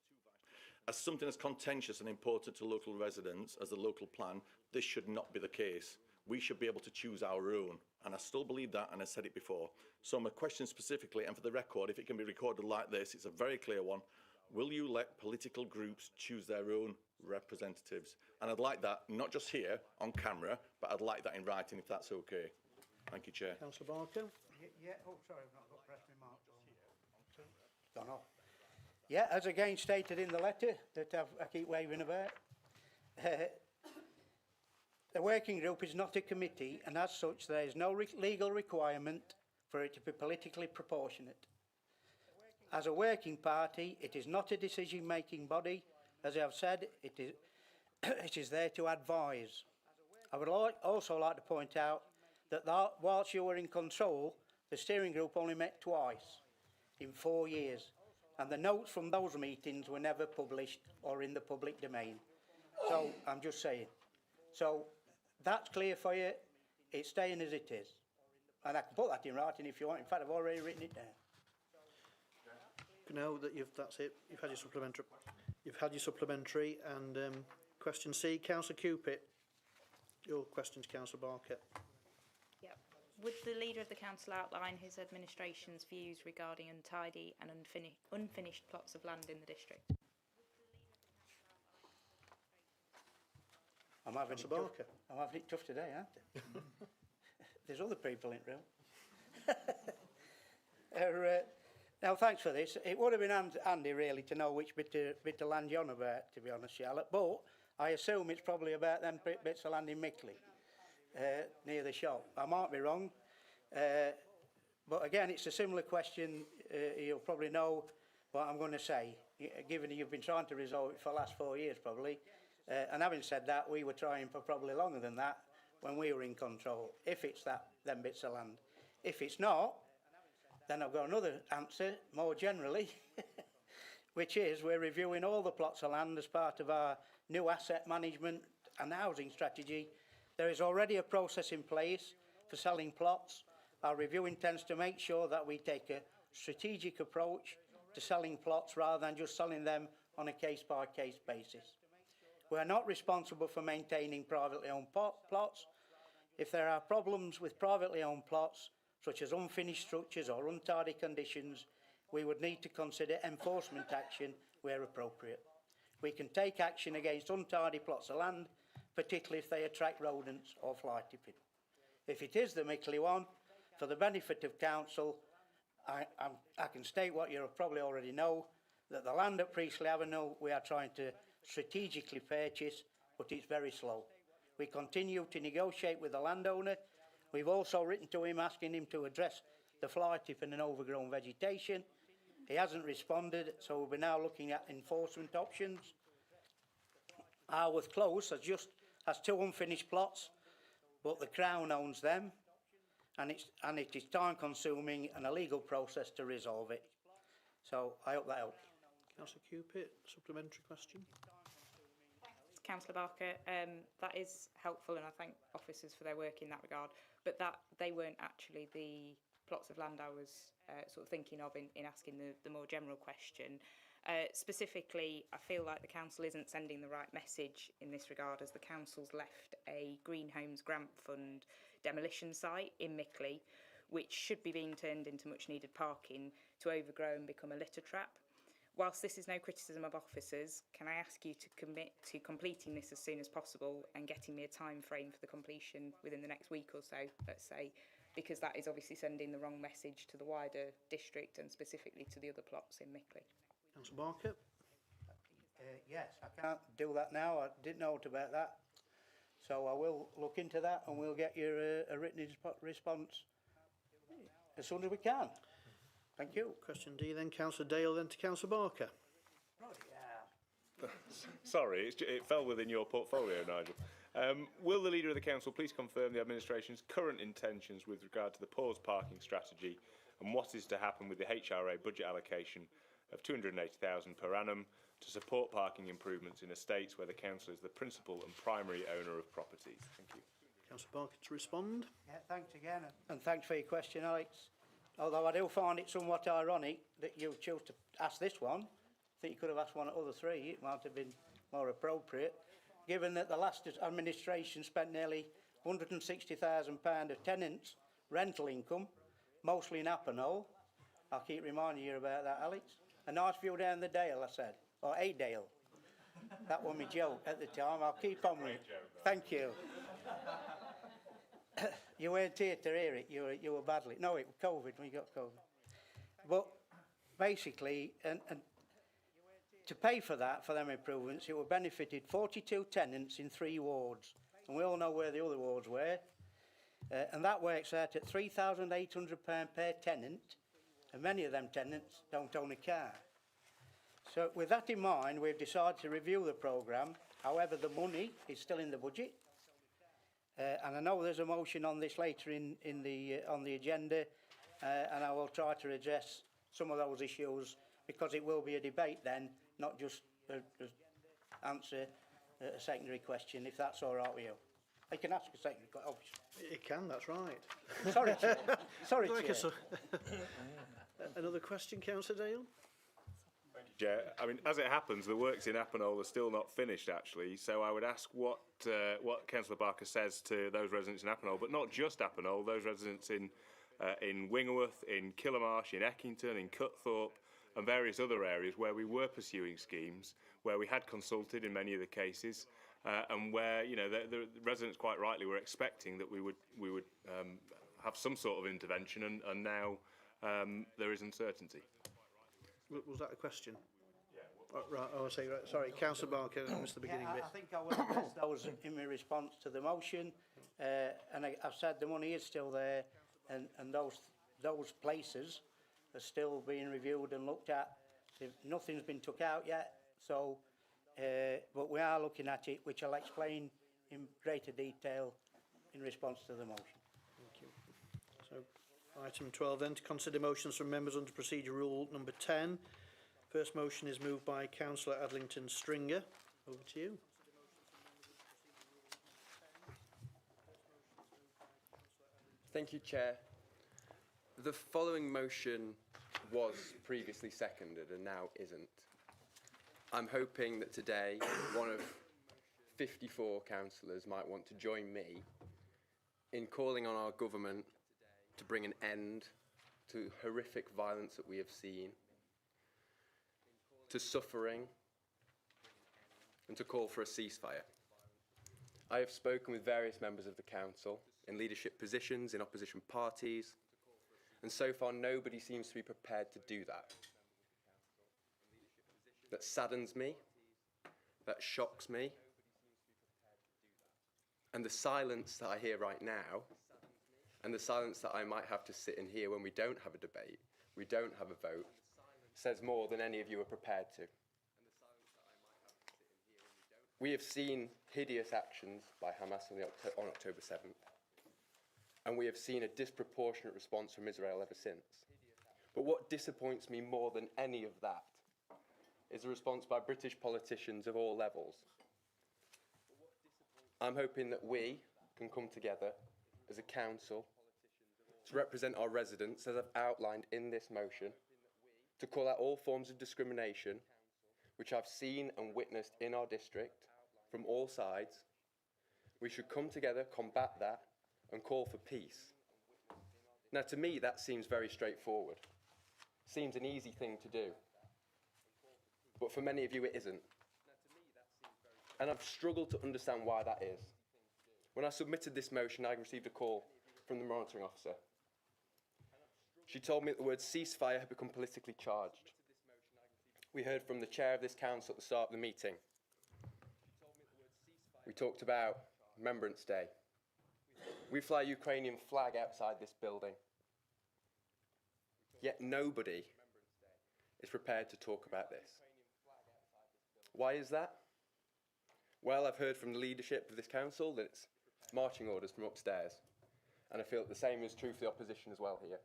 As something as contentious and important to local residents as the local plan, this should not be the case. We should be able to choose our own, and I still believe that, and I said it before. So my question specifically, and for the record, if it can be recorded like this, it's a very clear one. Will you let political groups choose their own representatives? And I'd like that, not just here on camera, but I'd like that in writing if that's okay. Thank you, Chair. Councillor Barker? Yeah, oh, sorry, I've not got press remarks on. Gone off. Yeah, as again stated in the letter that I keep waving about, the working group is not a committee, and as such there is no legal requirement for it to be politically proportionate. As a working party, it is not a decision-making body. As I have said, it is there to advise. I would also like to point out that whilst you were in control, the steering group only met twice in 4 years, and the notes from those meetings were never published or in the public domain. So I'm just saying. So that's clear for you. It's staying as it is. And I can put that in writing if you want. In fact, I've already written it down. No, that's it. You've had your supplementary. And question C, Councillor Cupit. Your question to Councillor Barker. Yep. Would the Leader of the Council outline his administration's views regarding untidy and unfinished plots of land in the district? I'm having it tough today, aren't I? There's other people in the room. Now, thanks for this. It would have been handy, really, to know which bit of land you're on about, to be honest, Charlotte. But I assume it's probably about them bits of land in Mickley, near the shop. I might be wrong. But again, it's a similar question. You'll probably know what I'm going to say, given you've been trying to resolve it for the last 4 years, probably. And having said that, we were trying for probably longer than that when we were in control, if it's them bits of land. If it's not, then I've got another answer, more generally, which is we're reviewing all the plots of land as part of our new asset management and housing strategy. There is already a process in place for selling plots. Our review intends to make sure that we take a strategic approach to selling plots rather than just selling them on a case-by-case basis. We are not responsible for maintaining privately owned plots. If there are problems with privately owned plots, such as unfinished structures or untidy conditions, we would need to consider enforcement action where appropriate. We can take action against untidy plots of land, particularly if they attract rodents or fly tipping. If it is the Mickley one, for the benefit of council, I can state what you probably already know, that the land at Priestley Avenue we are trying to strategically purchase, but it's very slow. We continue to negotiate with the landowner. We've also written to him asking him to address the fly tipping and overgrown vegetation. He hasn't responded, so we're now looking at enforcement options. Harworth Close has 2 unfinished plots, but the Crown owns them, and it is time-consuming and a legal process to resolve it. So I hope that helps. Councillor Cupit, supplementary question. Councillor Barker. That is helpful, and I thank officers for their work in that regard. But that they weren't actually the plots of land I was sort of thinking of in asking the more general question. Specifically, I feel like the council isn't sending the right message in this regard, as the council's left a Green Homes Grant Fund demolition site in Mickley, which should be being turned into much needed parking, to overgrow and become a litter trap. Whilst this is no criticism of officers, can I ask you to commit to completing this as soon as possible and getting me a time frame for the completion within the next week or so, let's say, because that is obviously sending the wrong message to the wider district and specifically to the other plots in Mickley. Councillor Barker. Yes, I can't do that now. I didn't know about that. So I will look into that and we'll get you a written response as soon as we can. Thank you. Question D then, Councillor Dale, then to Councillor Barker. Sorry, it fell within your portfolio, Nigel. Will the Leader of the Council please confirm the administration's current intentions with regard to the paused parking strategy and what is to happen with the HRA budget allocation of £280,000 per annum to support parking improvements in estates where the council is the principal and primary owner of properties? Thank you. Councillor Barker to respond. Yeah, thanks again, and thanks for your question, Alex. Although I do find it somewhat ironic that you chose to ask this one. I think you could have asked one of the other three. It might have been more appropriate, given that the last administration spent nearly £160,000 of tenants' rental income, mostly in Apenol. I'll keep reminding you about that, Alex. A nice view down the Dale, I said, or a Dale. That was my joke at the time. I'll keep on with it. Thank you. You weren't here to hear it. You were badly. No, it was COVID. We got COVID. But basically, and to pay for that, for them improvements, it would benefited 42 tenants in 3 wards, and we all know where the other wards were. And that works out at £3,800 per tenant, and many of them tenants don't own a car. So with that in mind, we've decided to review the programme. However, the money is still in the budget. And I know there's a motion on this later on the agenda, and I will try to address some of those issues, because it will be a debate then, not just answer a secondary question, if that's all right with you. I can ask a secondary question, obviously. It can, that's right. Sorry, Chair. Sorry, Chair. Another question, Councillor Dale? Chair, I mean, as it happens, the works in Apenol are still not finished, actually. So I would ask what Councillor Barker says to those residents in Apenol, but not just Apenol, those residents in Wingerworth, in Killamarsh, in Eckington, in Cutthorpe, and various other areas where we were pursuing schemes, where we had consulted in many of the cases, and where, you know, the residents quite rightly were expecting that we would have some sort of intervention, and now there is uncertainty. Was that a question? Right, I say, right, sorry, Councillor Barker, I missed the beginning bit. I think I will address those in my response to the motion, and I've said the money is still there, and those places are still being reviewed and looked at. Nothing's been took out yet, so but we are looking at it, which I'll explain in greater detail in response to the motion. Thank you. So, item 12 then, to consider motions from members under procedure rule number 10. First motion is moved by Councillor Adlington Stringer. Over to you. Thank you, Chair. The following motion was previously seconded and now isn't. I'm hoping that today one of 54 councillors might want to join me in calling on our government to bring an end to horrific violence that we have seen, to suffering, and to call for a ceasefire. I have spoken with various members of the council in leadership positions, in opposition parties, and so far nobody seems to be prepared to do that. That saddens me, that shocks me, and the silence that I hear right now, and the silence that I might have to sit in here when we don't have a debate, we don't have a vote, says more than any of you are prepared to. We have seen hideous actions by Hamas on October 7th, and we have seen a disproportionate response from Israel ever since. But what disappoints me more than any of that is the response by British politicians of all levels. I'm hoping that we can come together as a council to represent our residents, as I've outlined in this motion, to call out all forms of discrimination which I've seen and witnessed in our district from all sides. We should come together, combat that, and call for peace. Now, to me, that seems very straightforward. Seems an easy thing to do. But for many of you, it isn't. And I've struggled to understand why that is. When I submitted this motion, I received a call from the monitoring officer. She told me that the word ceasefire had become politically charged. We heard from the chair of this council at the start of the meeting. We talked about Remembrance Day. We fly a Ukrainian flag outside this building. Yet nobody is prepared to talk about this. Why is that? Well, I've heard from the leadership of this council that it's marching orders from upstairs. And I feel that the same is true for the opposition as well here.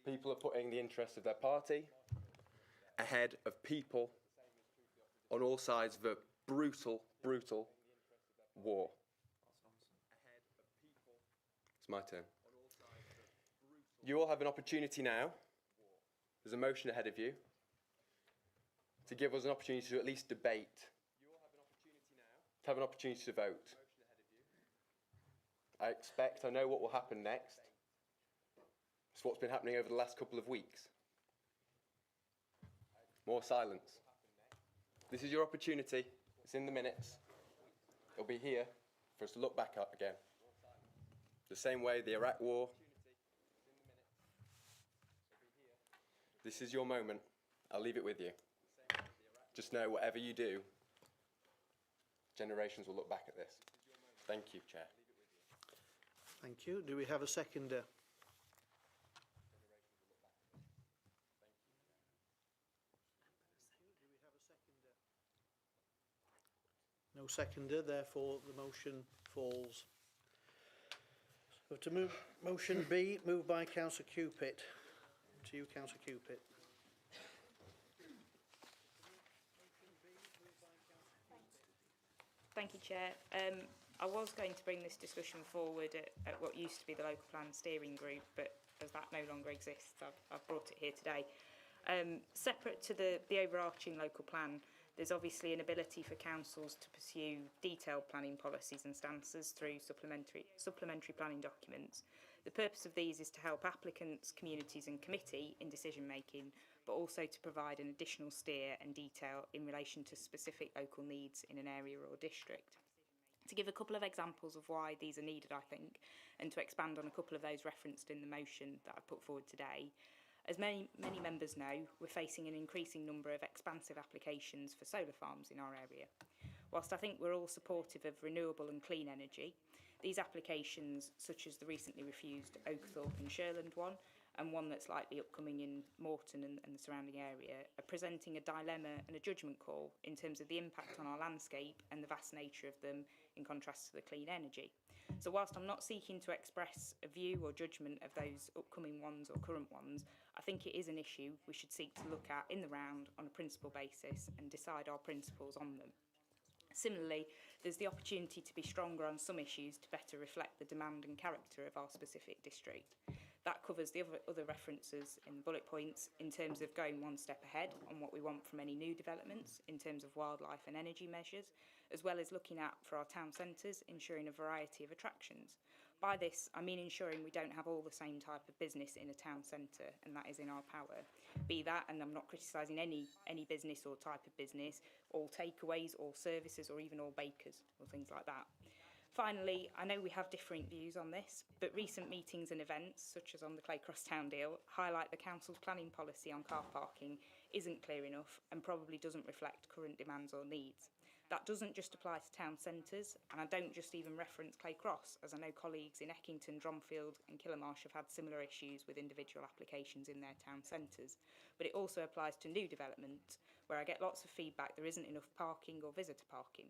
People are putting the interests of their party ahead of people on all sides of a brutal, brutal war. It's my turn. You all have an opportunity now. There's a motion ahead of you to give us an opportunity to at least debate, to have an opportunity to vote. I know what will happen next. It's what's been happening over the last couple of weeks. More silence. This is your opportunity. It's in the minutes. It'll be here for us to look back at again. The same way the Iraq War. This is your moment. I'll leave it with you. Just know whatever you do, generations will look back at this. Thank you, Chair. Thank you. Do we have a seconder? No seconder, therefore the motion falls. So to move motion B, moved by Councillor Cupit. To you, Councillor Cupit. Thank you, Chair. I was going to bring this discussion forward at what used to be the local plan steering group, but as that no longer exists, I've brought it here today. Separate to the overarching local plan, there's obviously an ability for councils to pursue detailed planning policies and stances through supplementary planning documents. The purpose of these is to help applicants, communities and committee in decision making, but also to provide an additional steer and detail in relation to specific local needs in an area or district. To give a couple of examples of why these are needed, I think, and to expand on a couple of those referenced in the motion that I've put forward today. As many members know, we're facing an increasing number of expansive applications for solar farms in our area. Whilst I think we're all supportive of renewable and clean energy, these applications, such as the recently refused Oakthorpe and Sherland one, and one that's likely upcoming in Morton and the surrounding area, are presenting a dilemma and a judgment call in terms of the impact on our landscape and the vast nature of them in contrast to the clean energy. So whilst I'm not seeking to express a view or judgment of those upcoming ones or current ones, I think it is an issue we should seek to look at in the round on a principle basis and decide our principles on them. Similarly, there's the opportunity to be stronger on some issues to better reflect the demand and character of our specific district. That covers the other references in the bullet points in terms of going one step ahead on what we want from any new developments in terms of wildlife and energy measures, as well as looking at, for our town centres, ensuring a variety of attractions. By this, I mean ensuring we don't have all the same type of business in a town centre, and that is in our power. Be that, and I'm not criticising any business or type of business, all takeaways, all services, or even all bakers, or things like that. Finally, I know we have differing views on this, but recent meetings and events, such as on the Claycross Town Deal, highlight the Council's planning policy on car parking isn't clear enough and probably doesn't reflect current demands or needs. That doesn't just apply to town centres, and I don't just even reference Claycross, as I know colleagues in Eckington, Dromfield and Killamarsh have had similar issues with individual applications in their town centres. But it also applies to new development, where I get lots of feedback there isn't enough parking or visitor parking.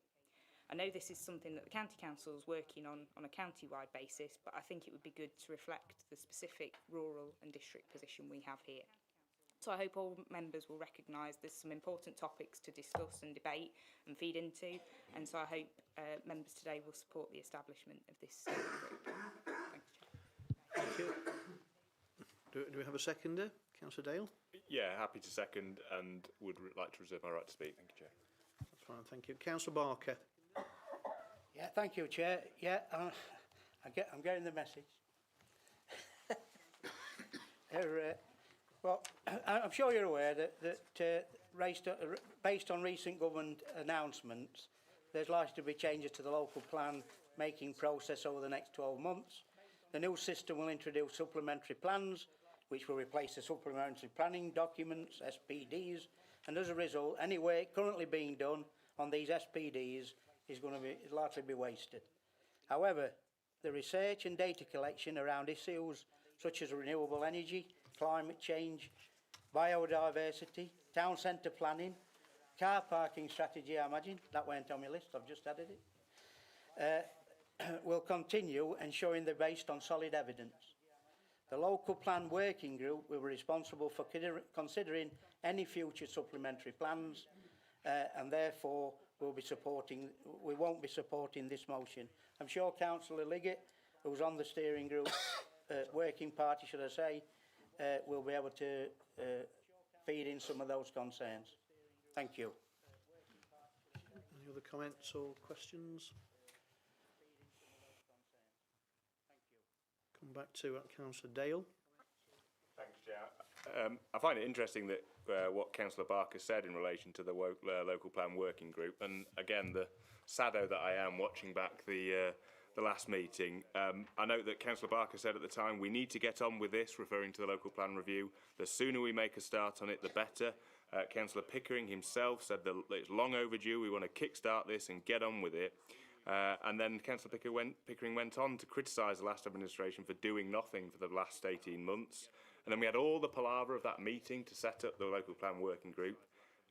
I know this is something that the County Council is working on a county-wide basis, but I think it would be good to reflect the specific rural and district position we have here. So I hope all members will recognise there's some important topics to discuss and debate and feed into, and so I hope members today will support the establishment of this group. Thanks, Chair. Thank you. Do we have a seconder? Councillor Dale? Yeah, happy to second and would like to reserve my right to speak. Thank you, Chair. That's fine, thank you. Councillor Barker? Yeah, thank you, Chair. Yeah, I'm getting the message. Well, I'm sure you're aware that based on recent government announcements, there's likely to be changes to the local plan making process over the next 12 months. The new system will introduce supplementary plans, which will replace the supplementary planning documents, SPDs, and as a result, any work currently being done on these SPDs is likely to be wasted. However, the research and data collection around issues such as renewable energy, climate change, biodiversity, town centre planning, car parking strategy, I imagine, that weren't on my list, I've just added it, will continue, ensuring they're based on solid evidence. The local plan working group will be responsible for considering any future supplementary plans, and therefore we won't be supporting this motion. I'm sure Councillor Liggett, who's on the steering group, working party, should I say, will be able to feed in some of those concerns. Thank you. Any other comments or questions? Come back to Councillor Dale. Thanks, Chair. I find it interesting that what Councillor Barker said in relation to the local plan working group, and again, the saddo that I am watching back the last meeting. I note that Councillor Barker said at the time, we need to get on with this, referring to the local plan review. The sooner we make a start on it, the better. Councillor Pickering himself said that it's long overdue, we want to kick-start this and get on with it. And then Councillor Pickering went on to criticise the last administration for doing nothing for the last 18 months. And then we had all the palaver of that meeting to set up the local plan working group.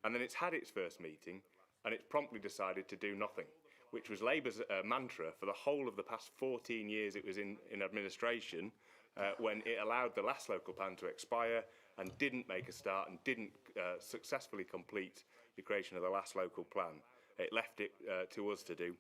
And then it's had its first meeting and it's promptly decided to do nothing, which was Labour's mantra for the whole of the past 14 years it was in administration, when it allowed the last local plan to expire and didn't make a start and didn't successfully complete the creation of the last local plan. It left it to us to do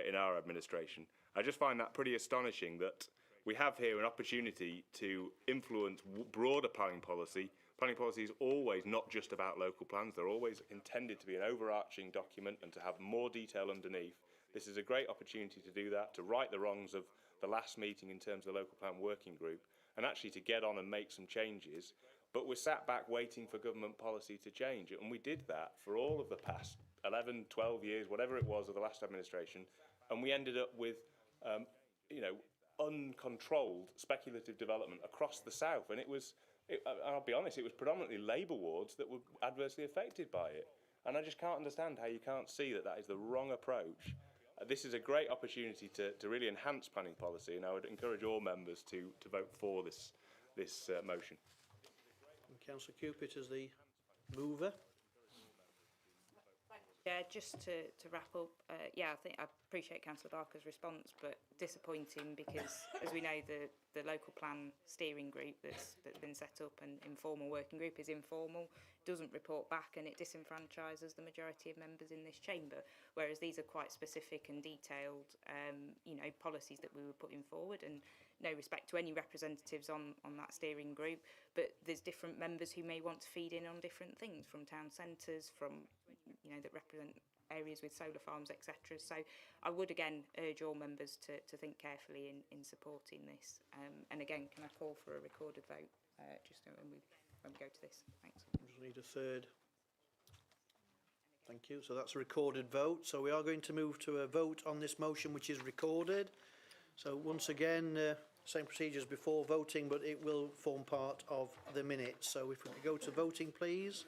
in our administration. I just find that pretty astonishing that we have here an opportunity to influence broader planning policy. Planning policy is always not just about local plans. They're always intended to be an overarching document and to have more detail underneath. This is a great opportunity to do that, to right the wrongs of the last meeting in terms of the local plan working group, and actually to get on and make some changes. But we're sat back waiting for government policy to change. And we did that for all of the past 11, 12 years, whatever it was, of the last administration. And we ended up with, uncontrolled speculative development across the south. And I'll be honest, it was predominantly Labour wards that were adversely affected by it. And I just can't understand how you can't see that that is the wrong approach. This is a great opportunity to really enhance planning policy, and I would encourage all members to vote for this motion. And Councillor Cupit as the mover. Yeah, just to wrap up, I think I appreciate Councillor Barker's response, but disappointing because, as we know, the local plan steering group that's been set up, and informal working group, is informal, doesn't report back, and it disenfranchises the majority of members in this chamber. Whereas these are quite specific and detailed, policies that we were putting forward, and no respect to any representatives on that steering group, but there's different members who may want to feed in on different things, from town centres, from that represent areas with solar farms, etc. So I would again urge all members to think carefully in supporting this. And again, can I call for a recorded vote just when we go to this? Thanks. We just need a third. Thank you. So that's a recorded vote. So we are going to move to a vote on this motion, which is recorded. So once again, same procedure as before, voting, but it will form part of the minutes. So if we could go to voting, please.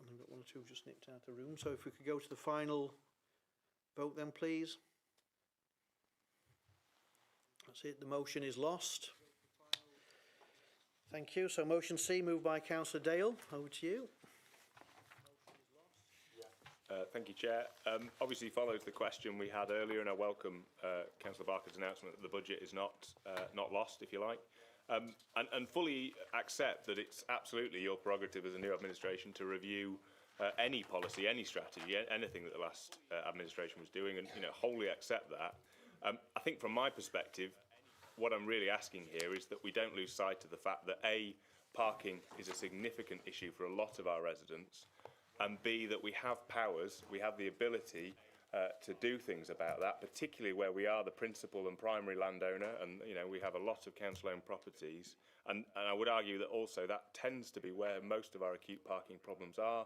I've got one or two just nipped out of the room. So if we could go to the final vote then, please. That's it, the motion is lost. Thank you. So motion C, moved by Councillor Dale. Over to you. Thank you, Chair. Obviously follows the question we had earlier, and I welcome Councillor Barker's announcement that the budget is not lost, if you like, and fully accept that it's absolutely your prerogative as a new administration to review any policy, any strategy, anything that the last administration was doing, and wholly accept that. I think from my perspective, what I'm really asking here is that we don't lose sight of the fact that A, parking is a significant issue for a lot of our residents, and B, that we have powers, we have the ability to do things about that, particularly where we are the principal and primary landowner, and we have a lot of council-owned properties, and I would argue that also that tends to be where most of our acute parking problems are.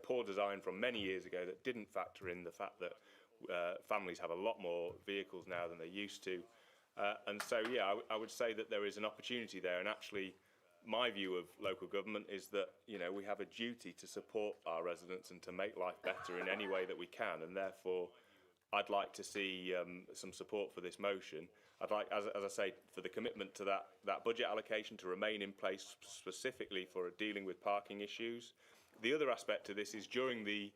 Poor design from many years ago that didn't factor in the fact that families have a lot more vehicles now than they used to, and so yeah, I would say that there is an opportunity there, and actually my view of local government is that we have a duty to support our residents and to make life better in any way that we can, and therefore I'd like to see some support for this motion. I'd like, as I say, for the commitment to that budget allocation to remain in place specifically for dealing with parking issues. The other aspect to this is during the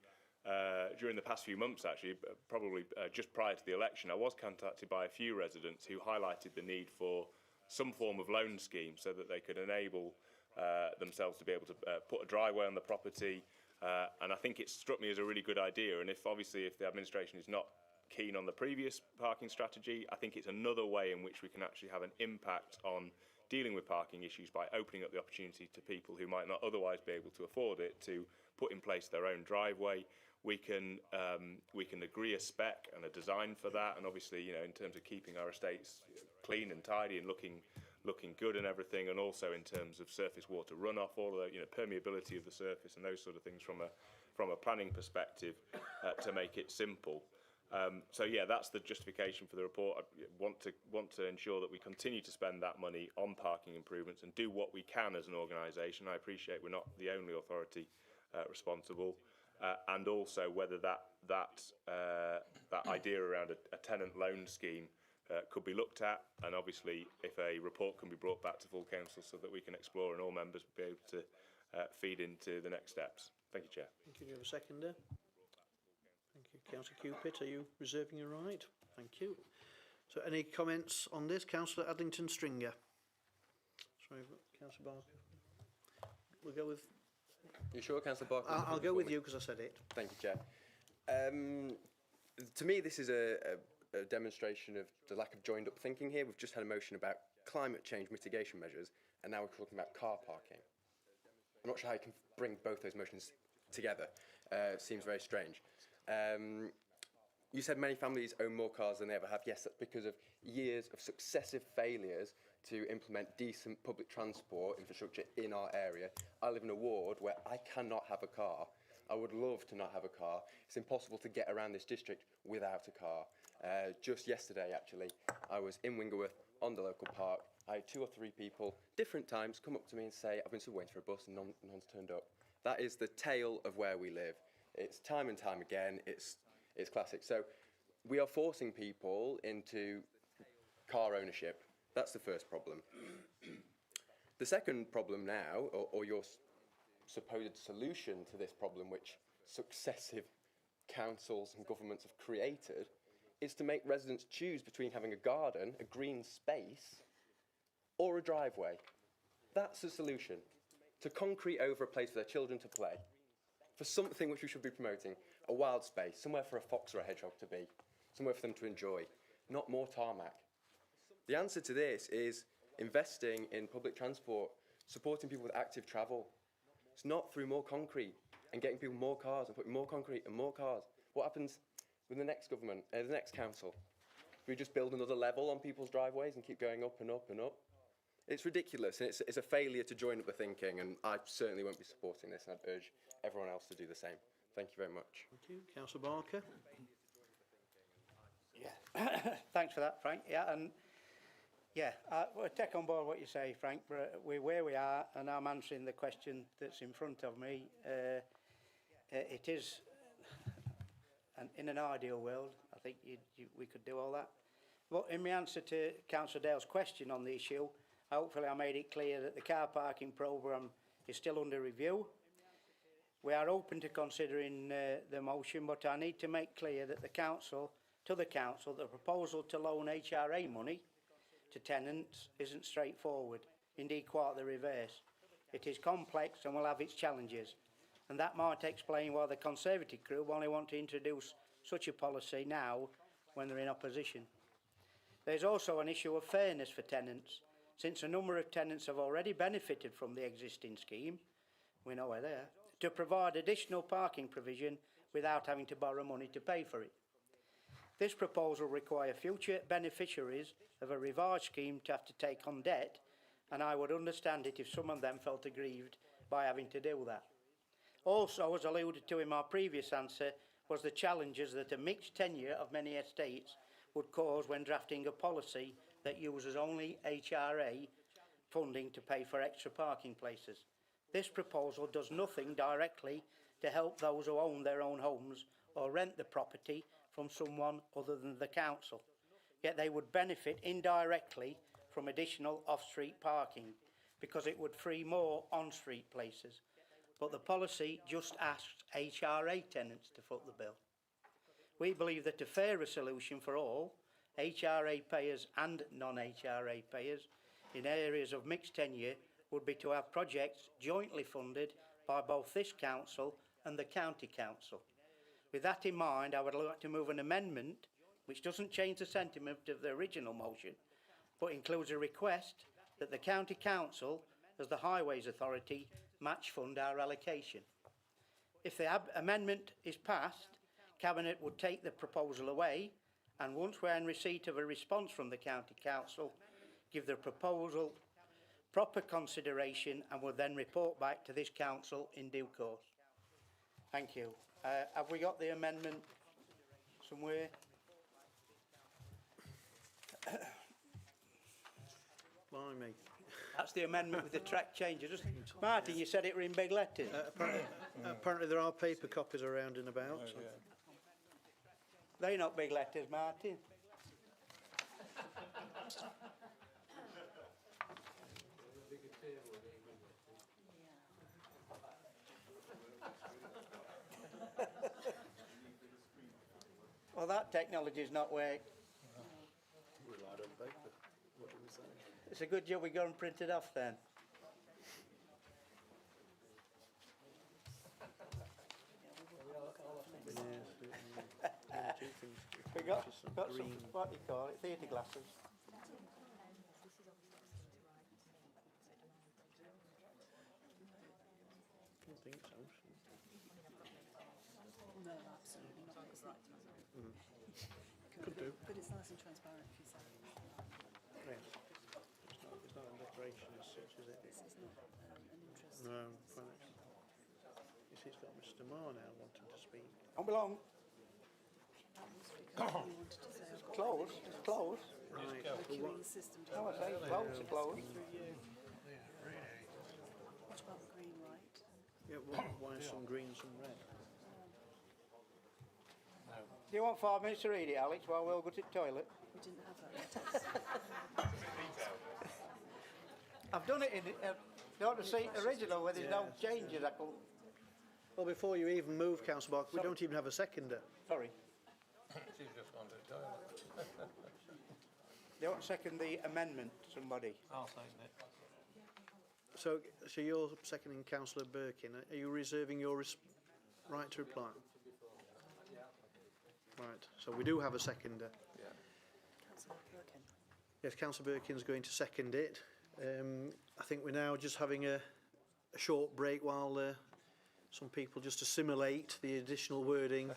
past few months, actually, probably just prior to the election, I was contacted by a few residents who highlighted the need for some form of loan scheme so that they could enable themselves to be able to put a driveway on the property, and I think it struck me as a really good idea. And if the administration is not keen on the previous parking strategy, I think it's another way in which we can actually have an impact on dealing with parking issues by opening up the opportunity to people who might not otherwise be able to afford it to put in place their own driveway. We can agree a spec and a design for that, and obviously, in terms of keeping our estates clean and tidy and looking good and everything, and also in terms of surface water runoff, all of the permeability of the surface and those sort of things from a planning perspective, to make it simple. So yeah, that's the justification for the report. I want to ensure that we continue to spend that money on parking improvements and do what we can as an organisation. I appreciate we're not the only authority responsible. And also whether that idea around a tenant loan scheme could be looked at, and obviously if a report can be brought back to full council so that we can explore and all members be able to feed into the next steps. Thank you, Chair. Thank you. Do you have a seconder? Thank you. Councillor Cupid, are you reserving your right? Thank you. So any comments on this? Councillor Adlington Stringer. Sorry, Councillor Barker. We'll go with... You sure, Councillor Barker? I'll go with you because I said it. Thank you, Chair. To me, this is a demonstration of the lack of joined-up thinking here. We've just had a motion about climate change mitigation measures, and now we're talking about car parking. I'm not sure how you can bring both those motions together. It seems very strange. You said many families own more cars than they ever have. Yes, that's because of years of successive failures to implement decent public transport infrastructure in our area. I live in a ward where I cannot have a car. I would love to not have a car. It's impossible to get around this district without a car. Just yesterday, actually, I was in Wingerworth on the local park. I had 2 or 3 people, different times, come up to me and say, I've been waiting for a bus and none's turned up. That is the tale of where we live. It's time and time again. It's classic. So we are forcing people into car ownership. That's the first problem. The second problem now, or your supposed solution to this problem, which successive councils and governments have created, is to make residents choose between having a garden, a green space, or a driveway. That's the solution. To concrete over a place for their children to play, for something which we should be promoting, a wild space, somewhere for a fox or a hedgehog to be, somewhere for them to enjoy, not more tarmac. The answer to this is investing in public transport, supporting people with active travel. It's not through more concrete and getting people more cars and putting more concrete and more cars. What happens with the next government, the next council? Do we just build another level on people's driveways and keep going up and up and up? It's ridiculous, and it's a failure to join up the thinking, and I certainly won't be supporting this, and I'd urge everyone else to do the same. Thank you very much. Thank you. Councillor Barker. Yeah, thanks for that, Frank. Yeah, and yeah, we'll take on board what you say, Frank. We're where we are, and I'm answering the question that's in front of me. it is, in an ideal world, I think we could do all that. But in my answer to Councillor Dale's question on the issue, hopefully I made it clear that the car parking programme is still under review. We are open to considering the motion, but I need to make clear that the council, the proposal to loan HRA money to tenants isn't straightforward. Indeed, quite the reverse. It is complex and will have its challenges, and that might explain why the Conservative group only want to introduce such a policy now when they're in opposition. There's also an issue of fairness for tenants, since a number of tenants have already benefited from the existing scheme, we know where they are, to provide additional parking provision without having to borrow money to pay for it. This proposal requires future beneficiaries of a revised scheme to have to take on debt, and I would understand it if some of them felt aggrieved by having to do that. Also, as alluded to in my previous answer, was the challenges that a mixed tenure of many estates would cause when drafting a policy that uses only HRA funding to pay for extra parking places. This proposal does nothing directly to help those who own their own homes or rent the property from someone other than the council. Yet they would benefit indirectly from additional off-street parking because it would free more on-street places. But the policy just asks HRA tenants to foot the bill. We believe that a fairer solution for all, HRA payers and non-HRA payers, in areas of mixed tenure would be to have projects jointly funded by both this council and the county council. With that in mind, I would like to move an amendment which doesn't change the sentiment of the original motion, but includes a request that the county council, as the highways authority, match fund our allocation. If the amendment is passed, Cabinet would take the proposal away, and once we're in receipt of a response from the county council, give the proposal proper consideration and will then report back to this council in due course. Thank you. Have we got the amendment somewhere? Blimey. That's the amendment with the track changes. Martin, you said it were in big letters. Apparently there are paper copies around and about. So. They're not big letters, Martin. Well, that technology's not worked. Relied on paper. What do we say? It's a good job we got them printed off then. We got some, what do you call it, theatre glasses. I don't think so. No, absolutely not. It's right. Could do. But it's nice and transparent if you say. Yes. It's not a decoration as such, is it? This is not an interest. No, well, you see, it's got Mr. Marr now wanting to speak. Don't belong. You wanted to say. It's close. It's close. Right. The queuing system. No, I say close. It's close. What about the green light? Yeah, why some green, some red? Do you want 5 minutes to read it, Alex, while we'll go to the toilet? We didn't have that. I've done it in you want to see original where there's no changes. I can... Well, before you even move, Councillor Barker, we don't even have a seconder. Sorry. She's just gone to the toilet. Do you want to second the amendment, somebody? I'll second it. So you're seconding Councillor Birkin. Are you reserving your right to reply? Right, so we do have a seconder. Councillor Birkin. Yes, Councillor Birkin's going to second it. I think we're now just having a short break while some people just assimilate the additional wording.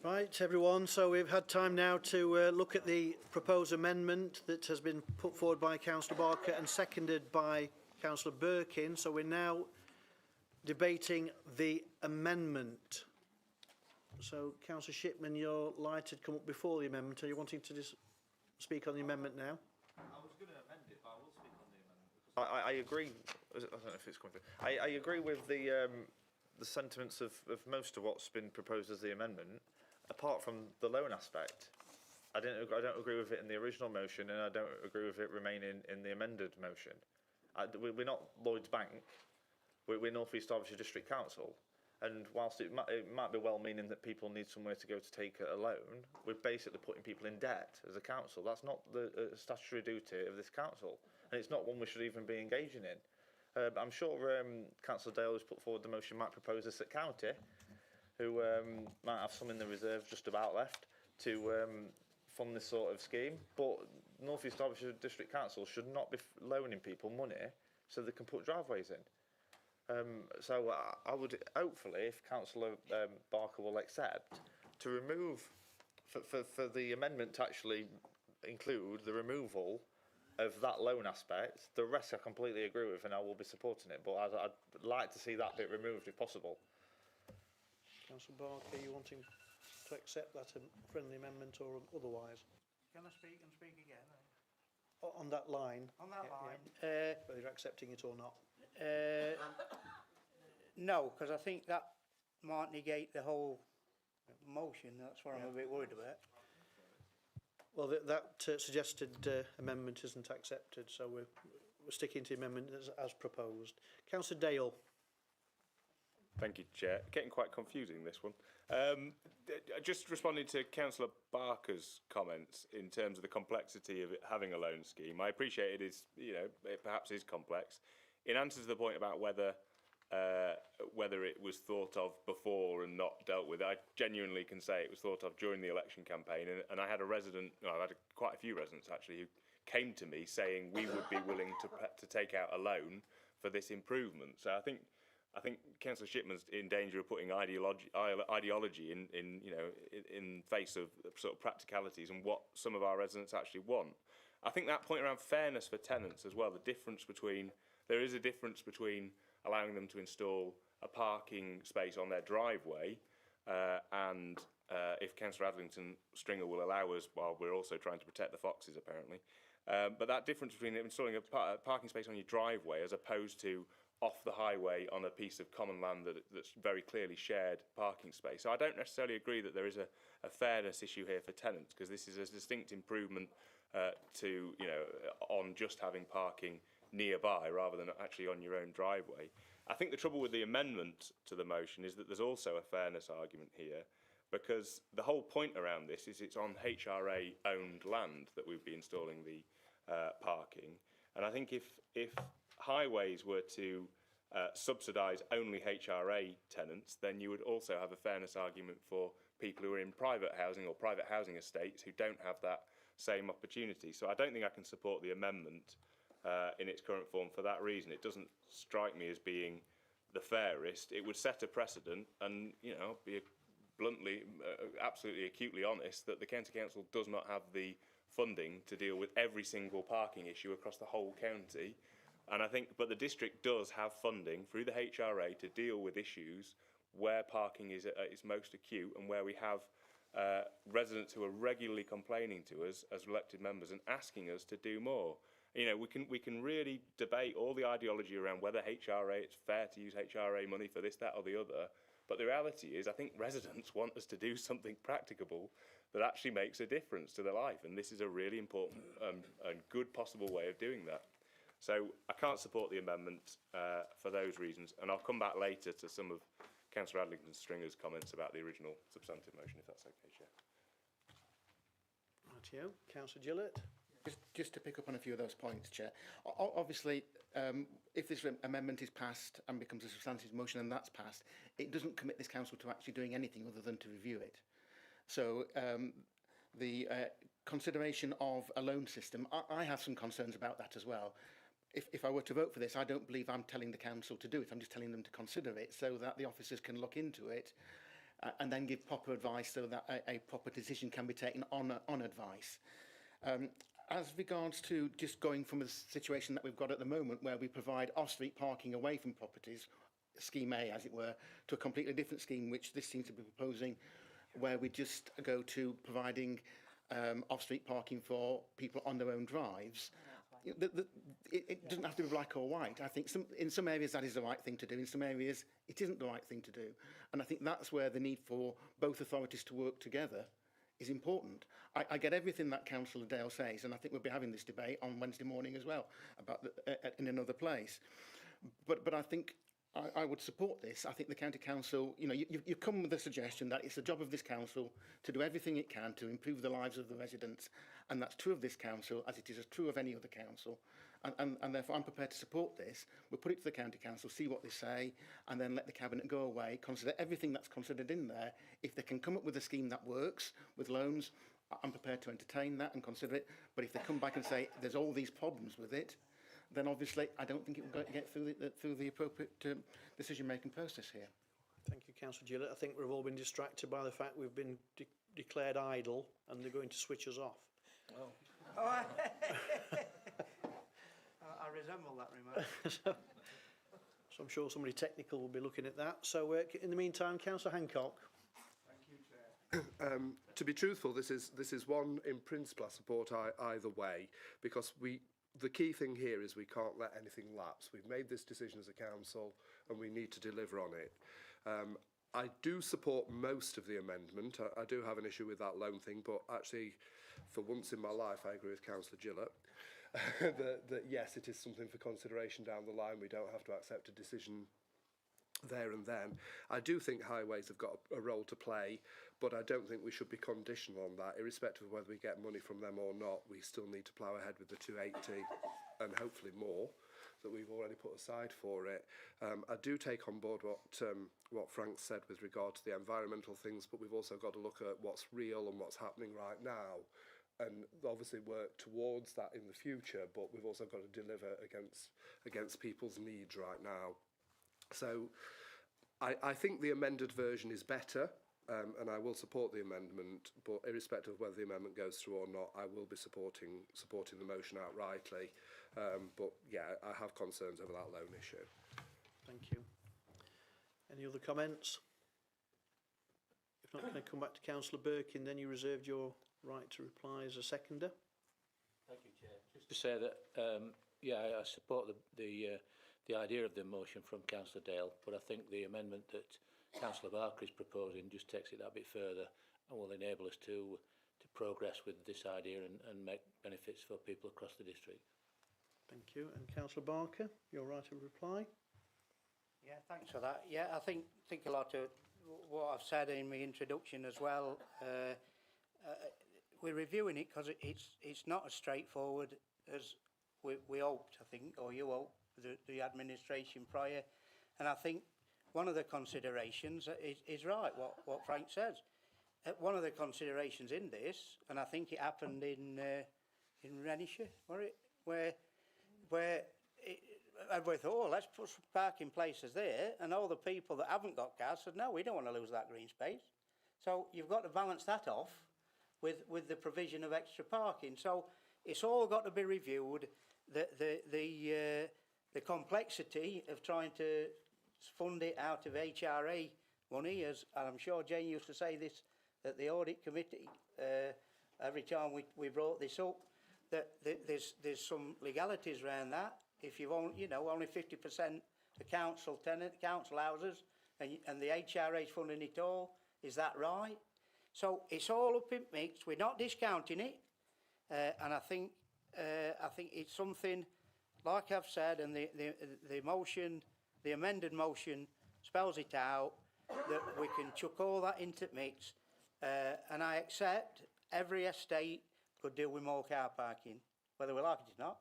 Right, everyone, so we've had time now to look at the proposed amendment that has been put forward by Councillor Barker and seconded by Councillor Birkin. So we're now debating the amendment. So, Councillor Shipman, your light had come up before the amendment. Are you wanting to just speak on the amendment now? I was going to amend it, but I will speak on the amendment. I agree. I don't know if it's coming through. I agree with the sentiments of most of what's been proposed as the amendment, apart from the loan aspect. I don't agree with it in the original motion, and I don't agree with it remaining in the amended motion. We're not Lloyds Bank. We're North East Derbyshire District Council. And whilst it might be well-meaning that people need somewhere to go to take a loan, we're basically putting people in debt as a council. That's not the statutory duty of this council, and it's not one we should even be engaging in. I'm sure Councillor Dale, who's put forward the motion, might propose this at county, who might have some in the reserve just about left to fund this sort of scheme. But North East Derbyshire District Council should not be loaning people money so they can put driveways in. So I would hopefully, if Councillor Barker will accept, to remove, for the amendment to actually include the removal of that loan aspect. The rest I completely agree with, and I will be supporting it, but I'd like to see that bit removed if possible. Councillor Barker, are you wanting to accept that friendly amendment or otherwise? Can I speak and speak again? On that line? On that line? Whether you're accepting it or not. No, because I think that might negate the whole motion. That's what I'm a bit worried about. Well, that suggested amendment isn't accepted, so we're sticking to the amendment as proposed. Councillor Dale. Thank you, Chair. Getting quite confusing, this one. Just responding to Councillor Barker's comments in terms of the complexity of it having a loan scheme. I appreciate it is, it perhaps is complex. In answer to the point about whether it was thought of before and not dealt with, I genuinely can say it was thought of during the election campaign, and I had a resident, I had quite a few residents actually, who came to me saying we would be willing to take out a loan for this improvement. So I think Councillor Shipman's in danger of putting ideology in face of sort of practicalities and what some of our residents actually want. I think that point around fairness for tenants as well, there is a difference between allowing them to install a parking space on their driveway and if Councillor Adlington Stringer will allow us, while we're also trying to protect the foxes apparently, but that difference between installing a parking space on your driveway as opposed to off the highway on a piece of common land that's very clearly shared parking space. So I don't necessarily agree that there is a fairness issue here for tenants, because this is a distinct improvement to, on just having parking nearby rather than actually on your own driveway. I think the trouble with the amendment to the motion is that there's also a fairness argument here, because the whole point around this is it's on HRA owned land that we'd be installing the parking. And I think if highways were to subsidise only HRA tenants, then you would also have a fairness argument for people who are in private housing or private housing estates who don't have that same opportunity. So I don't think I can support the amendment in its current form for that reason. It doesn't strike me as being the fairest. It would set a precedent, and be bluntly, absolutely acutely honest, that the County Council does not have the funding to deal with every single parking issue across the whole county. And I think, but the district does have funding through the HRA to deal with issues where parking is at its most acute, and where we have residents who are regularly complaining to us as elected members and asking us to do more. We can really debate all the ideology around whether it's fair to use HRA money for this, that or the other, but the reality is I think residents want us to do something practicable that actually makes a difference to their life, and this is a really important and good possible way of doing that. So I can't support the amendment for those reasons, and I'll come back later to some of Councillor Adlington Stringer's comments about the original substantive motion, if that's okay, Chair. Rightio. Councillor Gillett. Just to pick up on a few of those points, Chair. Obviously, if this amendment is passed and becomes a substantive motion and that's passed, it doesn't commit this council to actually doing anything other than to review it. So the consideration of a loan system, I have some concerns about that as well. If I were to vote for this, I don't believe I'm telling the council to do it. I'm just telling them to consider it so that the officers can look into it and then give proper advice so that a proper decision can be taken on advice. As regards to just going from a situation that we've got at the moment where we provide off-street parking away from properties, scheme A as it were, to a completely different scheme which this seems to be proposing, where we just go to providing off-street parking for people on their own drives. It doesn't have to be black or white. I think in some areas that is the right thing to do, in some areas it isn't the right thing to do. And I think that's where the need for both authorities to work together is important. I get everything that Councillor Dale says, and I think we'll be having this debate on Wednesday morning as well, about in another place. But I think I would support this. I think the County Council, you know, you come with a suggestion that it's the job of this council to do everything it can to improve the lives of the residents, and that's true of this council as it is true of any other council. And therefore I'm prepared to support this. We'll put it to the County Council, see what they say, and then let the Cabinet go away, consider everything that's considered in there. If they can come up with a scheme that works with loans, I'm prepared to entertain that and consider it. But if they come back and say there's all these problems with it, then obviously I don't think it will get through the appropriate decision-making process here. Thank you, Councillor Gillett. I think we've all been distracted by the fact we've been declared idle and they're going to switch us off. Oh. I resemble that remark. So I'm sure somebody technical will be looking at that. So in the meantime, Councillor Hancock. To be truthful, this is one in principle I support either way, because the key thing here is we can't let anything lapse. We've made this decision as a council and we need to deliver on it. I do support most of the amendment. I do have an issue with that loan thing, but actually for once in my life I agree with Councillor Gillett that yes, it is something for consideration down the line. We don't have to accept a decision there and then. I do think highways have got a role to play, but I don't think we should be conditional on that. Irrespective of whether we get money from them or not, we still need to plough ahead with the 280 and hopefully more that we've already put aside for it. I do take on board what Frank said with regard to the environmental things, but we've also got to look at what's real and what's happening right now, and obviously work towards that in the future, but we've also got to deliver against people's needs right now. So I think the amended version is better, and I will support the amendment, but irrespective of whether the amendment goes through or not, I will be supporting the motion outrightly. But yeah, I have concerns over that loan issue. Thank you. Any other comments? If not, can I come back to Councillor Birkin? Then you reserved your right to reply as a seconder. Thank you, Chair. Just to say that, yeah, I support the idea of the motion from Councillor Dale, but I think the amendment that Councillor Barker is proposing just takes it that bit further and will enable us to progress with this idea and make benefits for people across the district. Thank you. And Councillor Barker, your right to reply. Yeah, thanks for that. Yeah, I think a lot of what I've said in my introduction as well. We're reviewing it because it's not as straightforward as we hoped, I think, or you hoped, the administration prior. And I think one of the considerations is right, what Frank says. One of the considerations in this, and I think it happened in Renishire, where everybody thought, oh, let's put some parking places there, and all the people that haven't got cars said, no, we don't want to lose that green space. So you've got to balance that off with the provision of extra parking. So it's all got to be reviewed. The complexity of trying to fund it out of HRA money, as I'm sure Jane used to say this at the audit committee every time we brought this up, that there's some legalities around that. If you've only 50% of council houses and the HRA is funding it all, is that right? So it's all up in mix. We're not discounting it, and I think it's something, like I've said, and the motion, the amended motion spells it out, that we can chuck all that into mix, and I accept every estate could do with more car parking, whether we like it or not.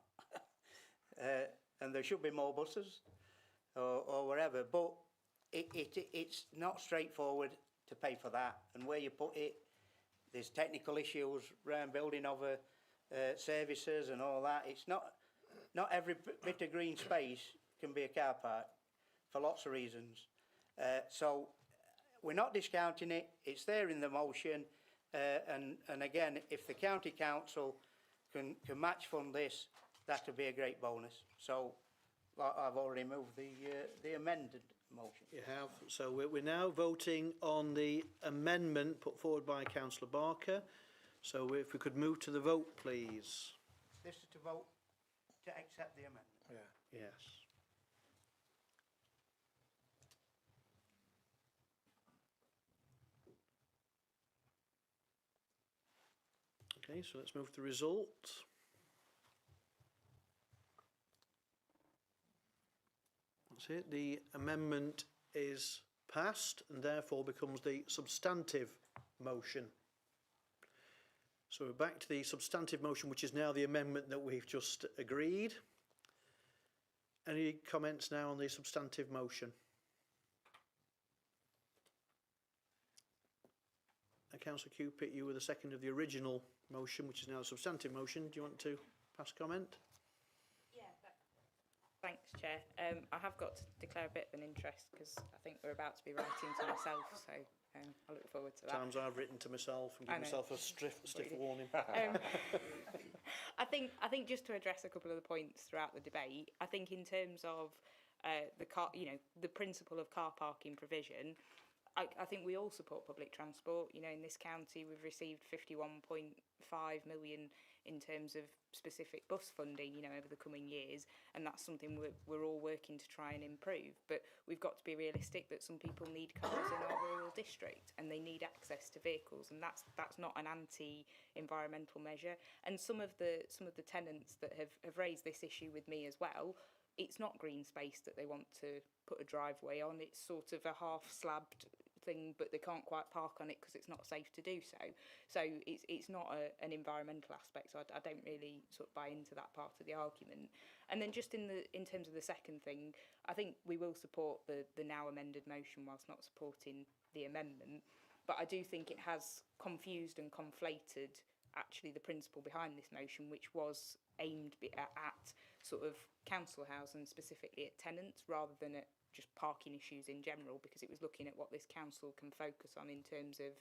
And there should be more buses or whatever, but it's not straightforward to pay for that, and where you put it, there's technical issues around building over services and all that. It's not every bit of green space can be a car park for lots of reasons. So we're not discounting it. It's there in the motion. And again, if the county council can match fund this, that would be a great bonus. So I've already moved the amended motion. You have. So we're now voting on the amendment put forward by Councillor Barker. So if we could move to the vote, please. This is to vote to accept the amendment. Yeah. Yes. Okay, so let's move to the result. That's it. The amendment is passed and therefore becomes the substantive motion. So we're back to the substantive motion, which is now the amendment that we've just agreed. Any comments now on the substantive motion? Councillor Cupid, you were the second of the original motion, which is now a substantive motion. Do you want to pass comment? Yeah. Thanks, Chair. I have got to declare a bit of an interest because I think we're about to be writing to myself, so I look forward to that. Times I've written to myself and given myself a stiff warning. I think just to address a couple of the points throughout the debate, I think in terms of the principle of car parking provision, I think we all support public transport. You know, in this county, we've received 51.5 million in terms of specific bus funding, you know, over the coming years, and that's something we're all working to try and improve. But we've got to be realistic that some people need cars in our rural district, and they need access to vehicles, and that's not an anti-environmental measure. And some of the tenants that have raised this issue with me as well, it's not green space that they want to put a driveway on. It's sort of a half-slabbed thing, but they can't quite park on it because it's not safe to do so. So it's not an environmental aspect. So I don't really sort of buy into that part of the argument. And then just in terms of the second thing, I think we will support the now amended motion whilst not supporting the amendment. But I do think it has confused and conflated actually the principle behind this motion, which was aimed at sort of council house and specifically at tenants rather than at just parking issues in general, because it was looking at what this council can focus on in terms of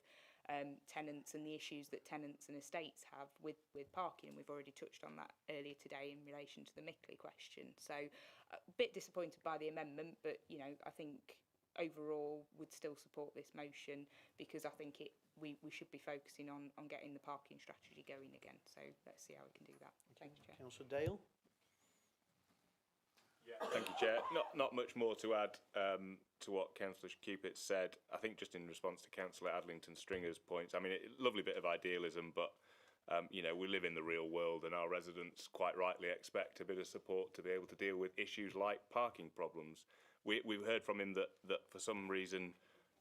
tenants and the issues that tenants and estates have with parking. And we've already touched on that earlier today in relation to the Mickley question. So a bit disappointed by the amendment, but you know, I think overall would still support this motion because I think we should be focusing on getting the parking strategy going again. So let's see how we can do that. Thanks, Chair. Councillor Dale. Yeah, thank you, Chair. Not much more to add to what Councillor Cupid said. I think just in response to Councillor Adlington Stringer's points, I mean, lovely bit of idealism, but you know, we live in the real world and our residents quite rightly expect a bit of support to be able to deal with issues like parking problems. We've heard from him that for some reason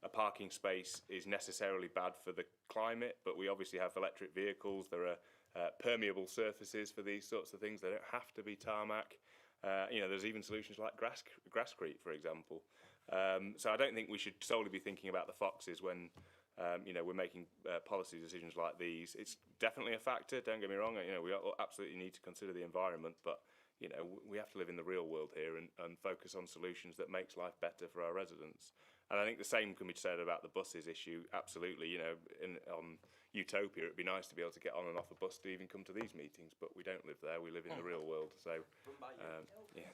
a parking space is necessarily bad for the climate, but we obviously have electric vehicles. There are permeable surfaces for these sorts of things. They don't have to be tarmac. You know, there's even solutions like grasscrete, for example. So I don't think we should solely be thinking about the foxes when, you know, we're making policy decisions like these. It's definitely a factor, don't get me wrong. You know, we absolutely need to consider the environment, but, you know, we have to live in the real world here and focus on solutions that makes life better for our residents. And I think the same can be said about the buses issue. Absolutely, you know, on Utopia, it'd be nice to be able to get on and off a bus to even come to these meetings, but we don't live there. We live in the real world. So, yeah,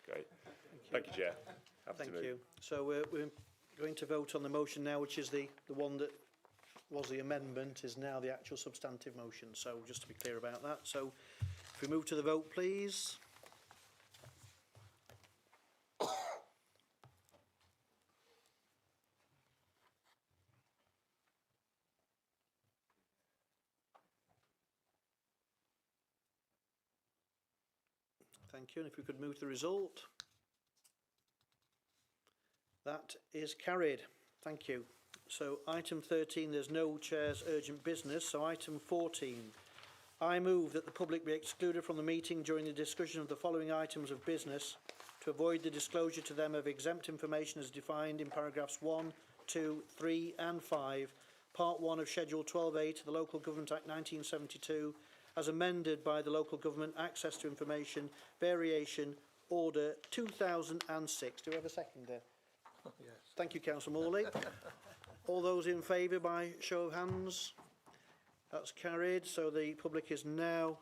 great. Thank you, Chair. Thank you. So we're going to vote on the motion now, which is the one that was the amendment, is now the actual substantive motion. So just to be clear about that. So if we move to the vote, please. Thank you. And if we could move to the result. That is carried. Thank you. So item 13, there's no chair's urgent business. So item 14, I move that the public be excluded from the meeting during the discussion of the following items of business to avoid the disclosure to them of exempt information as defined in paragraphs 1, 2, 3 and 5, part 1 of Schedule 12A to the Local Government Act 1972, as amended by the Local Government Access to Information Variation Order 2006. Do we have a seconder? Yes. Thank you, Councillor Morley. All those in favour by show of hands? That's carried. So the public is now